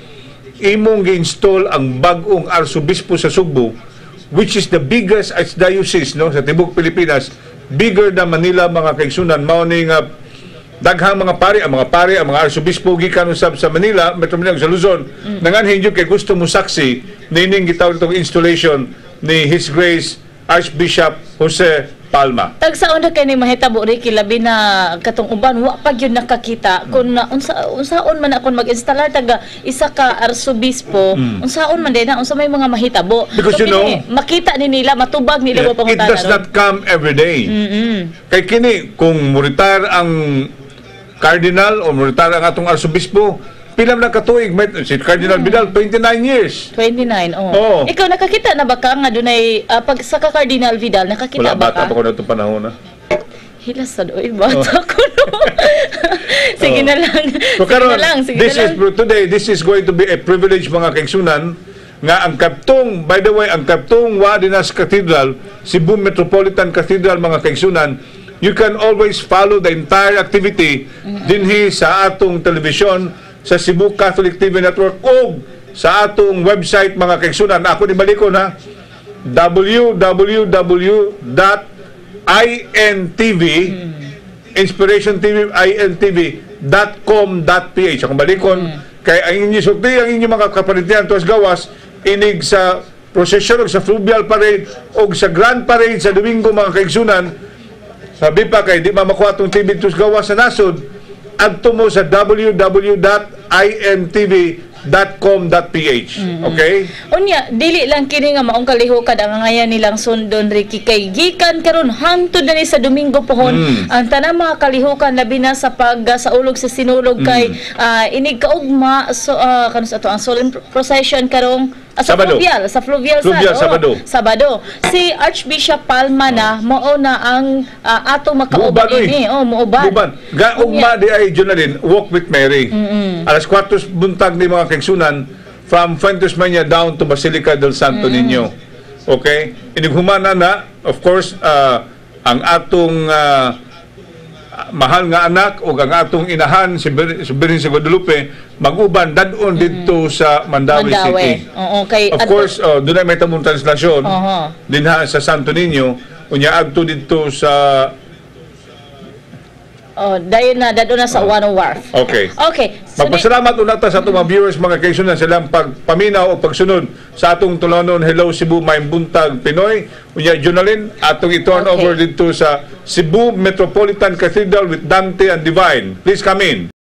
imong gi-install ang bag-ong arsobispo sa Sugbo which is the biggest archdiocese, no, sa tibuok Pilipinas, bigger than Manila mga kaigsunan. Mao ning daghang mga pari, ang mga arsobispo gikan usab sa Manila, Metro Manila, sa Luzon, nanganhin jud kay gusto mo saksi nining gitawag itong installation ni His Grace Archbishop Jose Palma. Tagsaon na kay ni mahitabo Ricky labi na katong uban wa pa gyud nakakita kun unsaon man akon mag-installer taga isa ka arsobispo, unsaon man din na unsa may mga mahitabo. Because so, you know, makita ni nila, matubag nila mo it pangutana. does not come every day. Kay kini kung muritar ang cardinal o muritar ang atong arsobispo, pilam na katuig si Cardinal Vidal 29 years. 29, oh. Ikaw nakakita na ba ka nga dunay pag sa Cardinal Vidal nakakita ba ka? Wala bata pa ko na itong panahon na. Hilas sa doy bata ko no. Sige na lang. So karon this is going to be a privilege mga kaigsunan nga ang kaptong, by the way, ang kaptong Wadinas Cathedral, Cebu Metropolitan Cathedral mga kaigsunan, you can always follow the entire activity dinhi sa atong telebisyon sa Cebu Catholic TV Network o sa atong website mga kaigsunan. Ako ni balikon ha, www.intv inspirationtv.com.ph. Akong balikon kay ang inyo sukti, ang inyo mga kapanitian tuwas gawas inig sa procession o sa fluvial parade o sa grand parade sa Domingo mga kaigsunan. Sabi pa kay di mamakuha itong TV tuwas gawas sa nasod, adto mo sa www.intv.com.ph .com.ph. Okay? Unya, dili lang kini nga maong kalihukad ang ngayon nilang sundon Ricky kay gikan karon hangtod na ni sa Domingo pohon ang tanang mga kalihukan labi na sa sa ulog sa sinulog kay inig kaugma so kanu sa ato ang solemn procession karong sa fluvial Sabado. Si Archbishop Palma na mao na ang atong makauban ini. Muuban. Gaugma di ay Jonalyn, Walk with Mary. Alas 4 buntag ni mga kaigsunan from Fuentes Mania down to Basilica del Santo Niño. Okay? Inighumanan na, of course, ang atong mahal nga anak o ang atong inahan si Birhen sa Guadalupe mag-uban dadon dito sa Mandawi City. Of course, doon ay may tamong translasyon dinha sa Santo Niño unya adto dito sa dayon na dadon na sa Uano Wharf. Okay. So magpasalamat unata sa atong mga viewers, mga kaigsunan silang pagpaminaw o pagsunod sa atong tulanon Hello Cebu Maayong Buntag Pinoy. Unya Jonalyn, atong i-turn over dito sa Cebu Metropolitan Cathedral with Dante and Divine. Please come in.